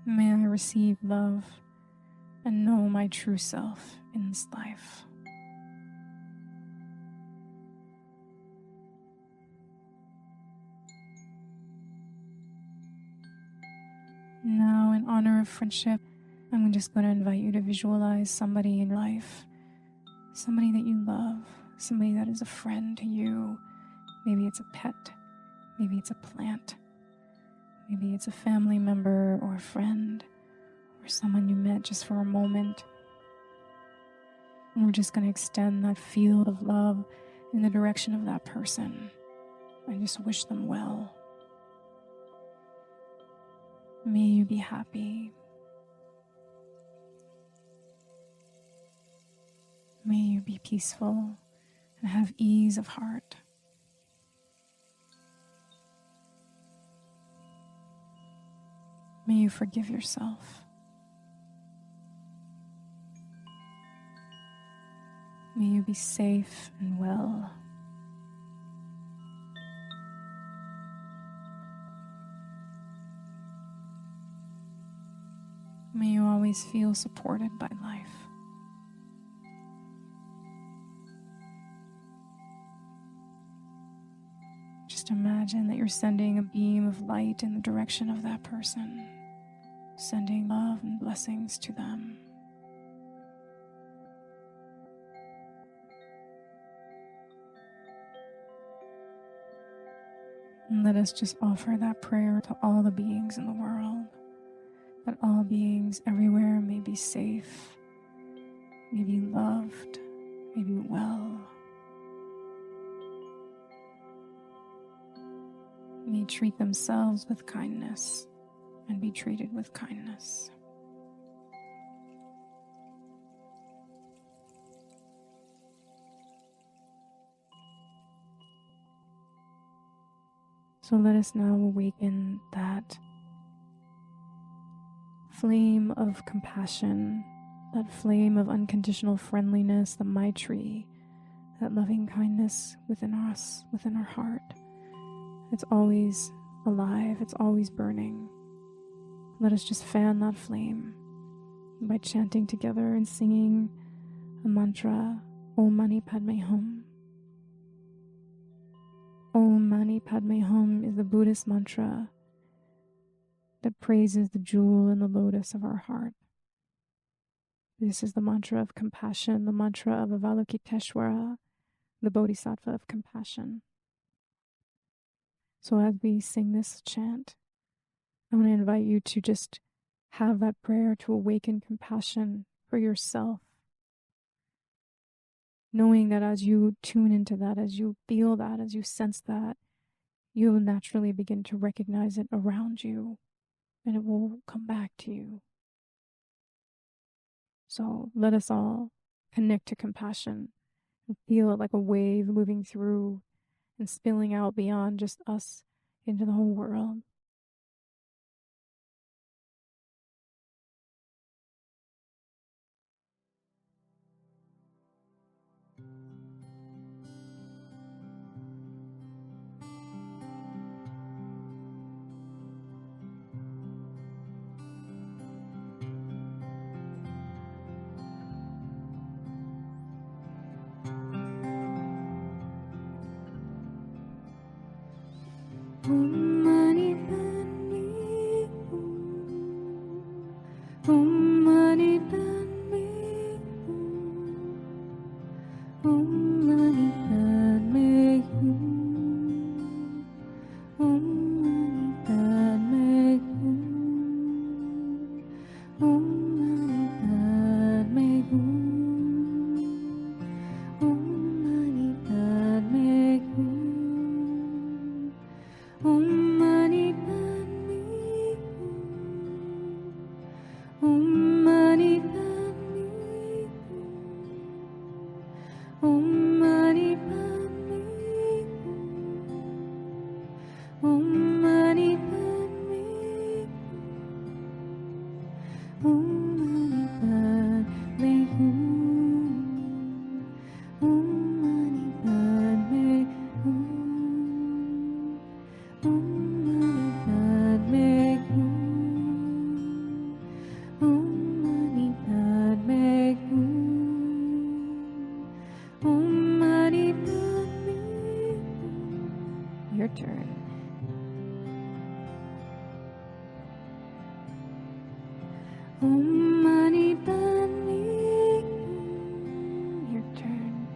May I receive love and know my true self in this life. Now, in honor of friendship, I'm just going to invite you to visualize somebody in your life, somebody that you love, somebody that is a friend to you. Maybe it's a pet, maybe it's a plant, maybe it's a family member or a friend, or someone you met just for a moment. And we're just going to extend that field of love in the direction of that person and just wish them well. May you be happy. May you be peaceful and have ease of heart. May you forgive yourself. May you be safe and well. May you always feel supported by life. Just imagine that you're sending a beam of light in the direction of that person, sending love and blessings to them. And let us just offer that prayer to all the beings in the world, that all beings everywhere may be safe, may be loved, may be well, may treat themselves with kindness and be treated with kindness. So let us now awaken that flame of compassion, that flame of unconditional friendliness, the Maitrī, that loving kindness within us, within our heart. It's always alive, it's always burning. Let us just fan that flame by chanting together and singing a mantra, Om Mani Padme Hum. Om Mani Padme Hum is the Buddhist mantra that praises the jewel in the lotus of our heart, This is the mantra of compassion, the mantra of Avalokiteshvara, the Bodhisattva of compassion. So as we sing this chant, I want to invite you to just have that prayer to awaken compassion for yourself, knowing that as you tune into that, as you feel that, as you sense that, you will naturally begin to recognize it around you, and it will come back to you. So let us all connect to compassion and feel it like a wave moving through and spilling out beyond just us into the whole world.
Om Mani Padme Hum. Om Mani Padme Hum. Om Mani Padme Hum. Om Mani Padme Hum. Om Mani Padme Hum. Om Mani Padme Hum. Om Mani Padme Hum. Om Mani Padme Hum. Om Mani Padme Hum. Om Mani Padme Hum. Om Mani Padme Hum. Om Mani Padme Hum. Om Mani Padme Hum. Om Mani Padme Hum. Om Mani Padme Hum.
Your turn.
Om Mani Padme Hum.
Your turn.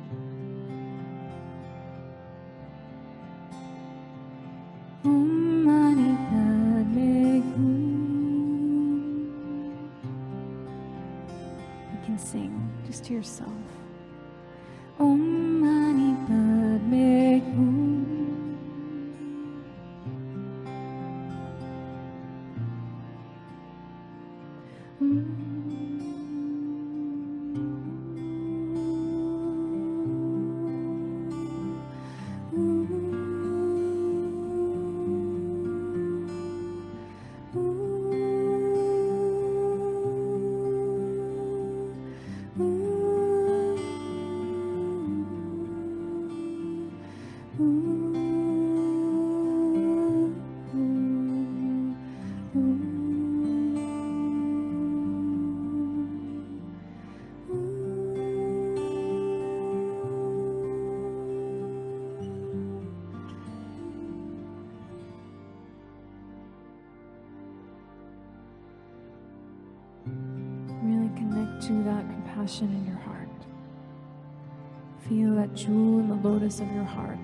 Om Mani Padme Hum.
You can sing just to yourself.
Om Mani Padme Hum.
Really connect to that compassion in your heart. Feel that jewel in the lotus of your heart,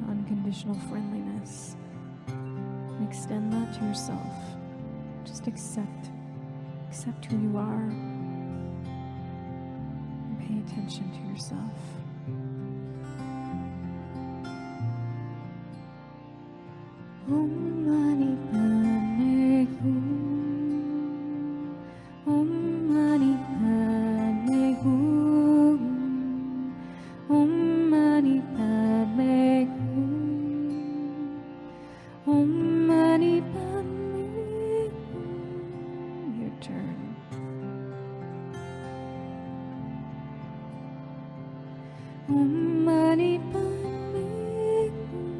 unconditional friendliness. And extend that to yourself. Just accept who you are. And pay attention to yourself.
Om Mani Padme Hum. Om Mani Padme Hum. Om Mani Padme Hum. Om Mani Padme Hum.
Your turn.
Om Mani Padme Hum.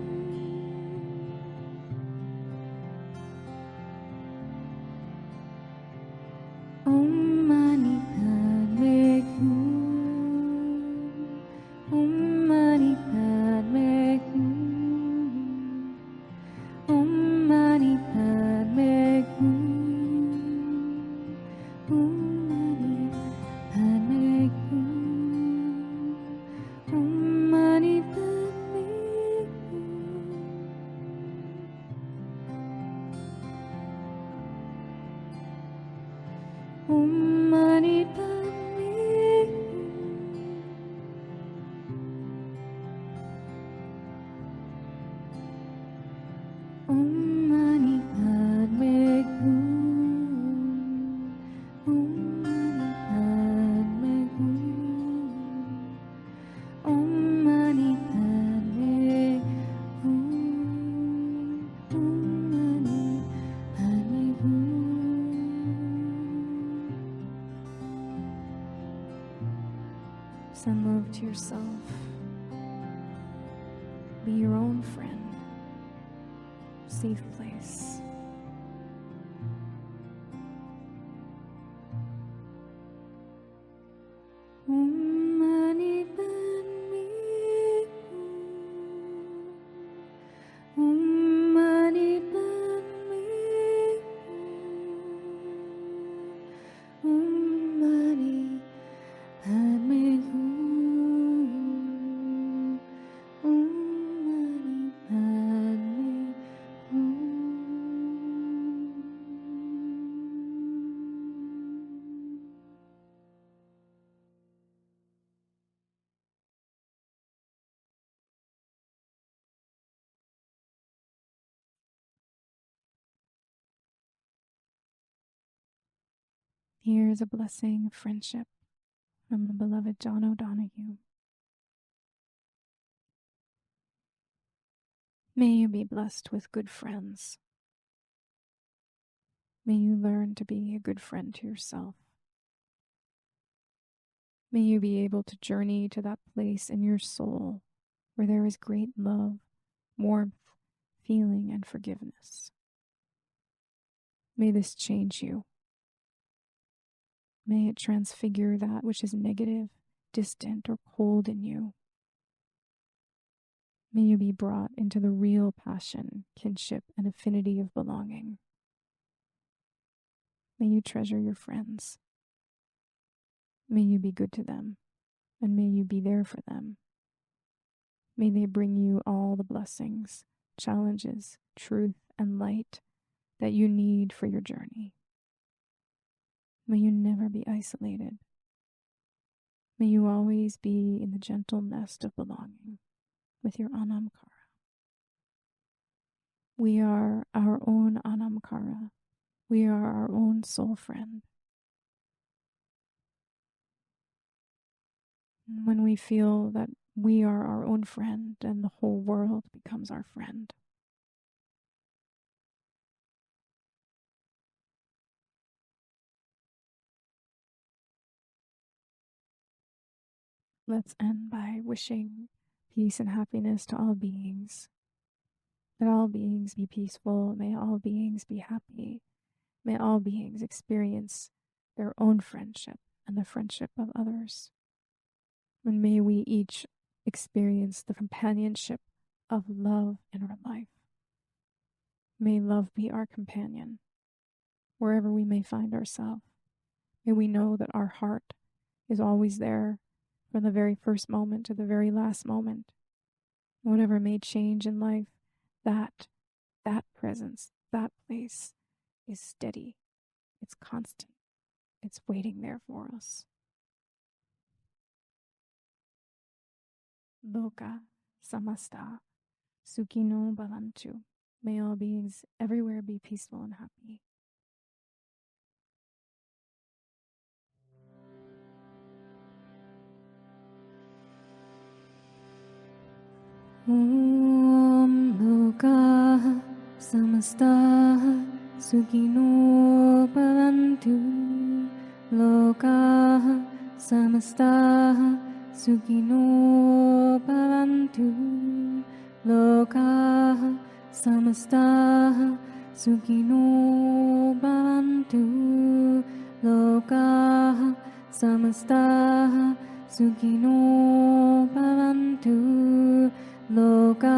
Om Mani Padme Hum. Om Mani Padme Hum. Om Mani Padme Hum. Om Mani Padme
Send love to yourself. Be your own friend. Safe place. Here's a blessing of friendship from the beloved John O'Donohue. May you be blessed with good friends. May you learn to be a good friend to yourself. May you be able to journey to that place in your soul where there is great love, warmth, feeling, and forgiveness. May this change you. May it transfigure that which is negative, distant, or cold in you. May you be brought into the real passion, kinship, and affinity of belonging. May you treasure your friends. May you be good to them, and may you be there for them. May they bring you all the blessings, challenges, truth, and light that you need for your journey. May you never be isolated. May you always be in the gentle nest of belonging with your Anam Cara. We are our own Anam Cara. We are our own soul friend. And when we feel that we are our own friend and the whole world becomes our friend, let's end by wishing peace and happiness to all beings. That all beings be peaceful. May all beings be happy. May all beings experience their own friendship and the friendship of others. And may we each experience the companionship of love in our life. May love be our companion, wherever we may find ourselves. May we know that our heart is always there from the very first moment to the very last moment. Whatever may change in life, that presence, that place is steady. It's constant. It's waiting there for us. Loka samasta sukhino bhavantu. May all beings everywhere be peaceful and happy.
Om Loka samasta sukhino bhavantu. Loka samasta sukhino bhavantu. Loka samasta sukhino bhavantu. Loka samasta sukhino bhavantu. Loka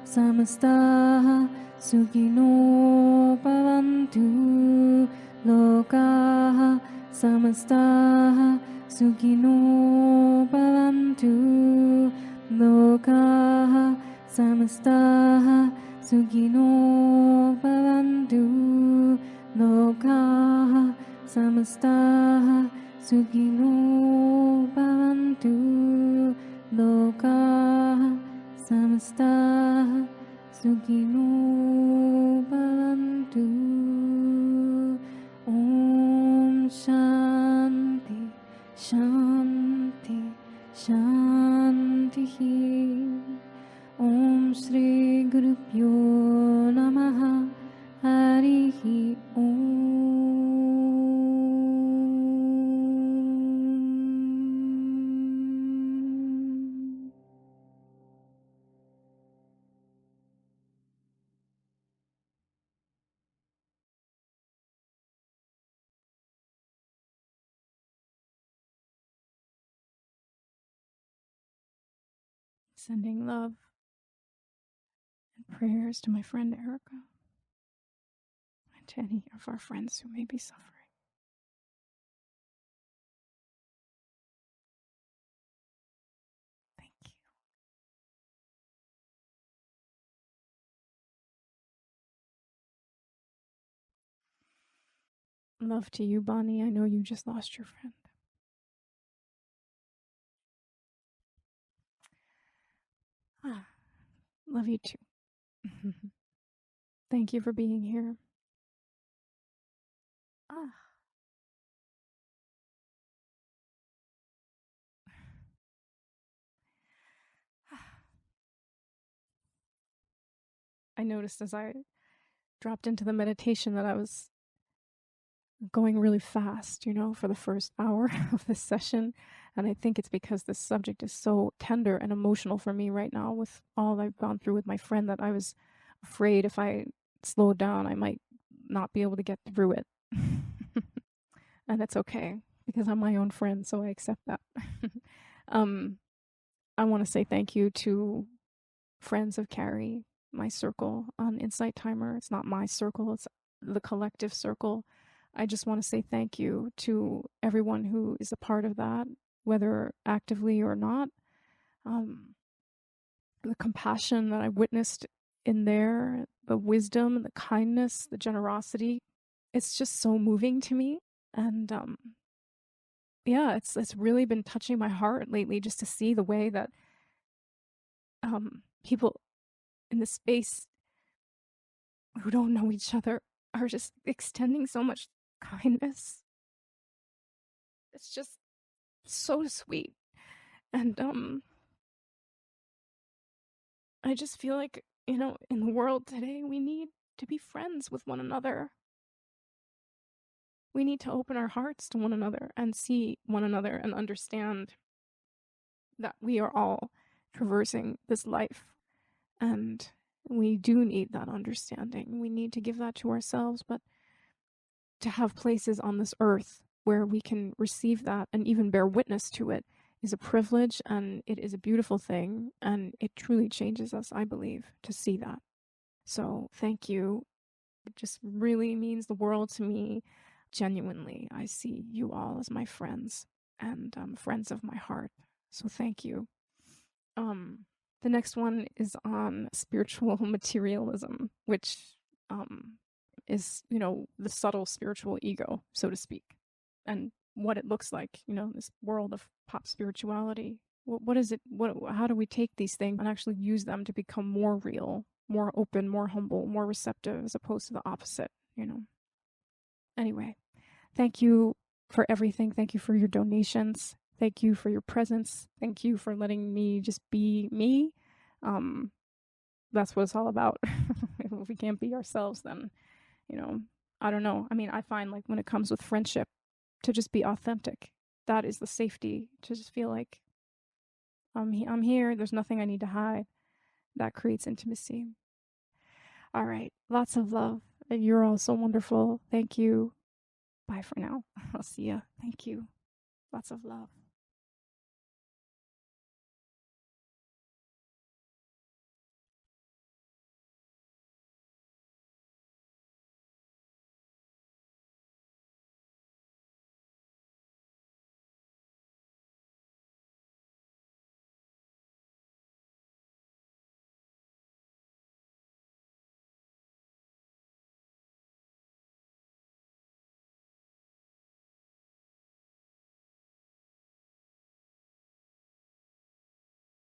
samasta sukhino bhavantu. Loka samasta sukhino bhavantu. Loka samasta sukhino bhavantu. Loka samasta sukhino bhavantu. Loka samasta sukhino bhavantu. Om Shanti, Shanti, Shanti. Om Shri Guru Pyo Namaha. Harihi Om.
Sending love and prayers to my friend Erica and to any of our friends who may be suffering. Thank you. Love to you, Bonnie. I know you just lost your friend. Love you too. Thank you for being here. I noticed as I dropped into the meditation that I was going really fast, for the first hour of this session. And I think it's because this subject is so tender and emotional for me right now with all I've gone through with my friend that I was afraid if I slowed down, I might not be able to get through it. And it's okay because I'm my own friend, so I accept that. I want to say thank you to friends of Carrie, my circle on Insight Timer. It's not my circle, it's the collective circle. I just want to say thank you to everyone who is a part of that, whether actively or not. The compassion that I witnessed in there, the wisdom, the kindness, the generosity, it's just so moving to me. And yeah, it's really been touching my heart lately just to see the way that people in the space who don't know each other are just extending so much kindness. It's just so sweet. And I just feel like, in the world today, we need to be friends with one another. We need to open our hearts to one another and see one another and understand that we are all traversing this life. And we do need that understanding. We need to give that to ourselves, but to have places on this earth where we can receive that and even bear witness to it is a privilege, and it is a beautiful thing, and it truly changes us, I believe, to see that. So thank you. It just really means the world to me. Genuinely, I see you all as my friends and friends of my heart. So thank you. The next one is on spiritual materialism, which is, the subtle spiritual ego, so to speak, and what it looks like, this world of pop spirituality. What is it? How do we take these things and actually use them to become more real, more open, more humble, more receptive, as opposed to the opposite, Anyway, thank you for everything. Thank you for your donations. Thank you for your presence. Thank you for letting me just be me. That's what it's all about. If we can't be ourselves, then, I don't know. I mean, I find like when it comes with friendship, to just be authentic. That is the safety, to just feel like I'm here. There's nothing I need to hide. That creates intimacy. All right. Lots of love. And you're all so wonderful. Thank you. Bye for now. I'll see ya. Thank you. Lots of love.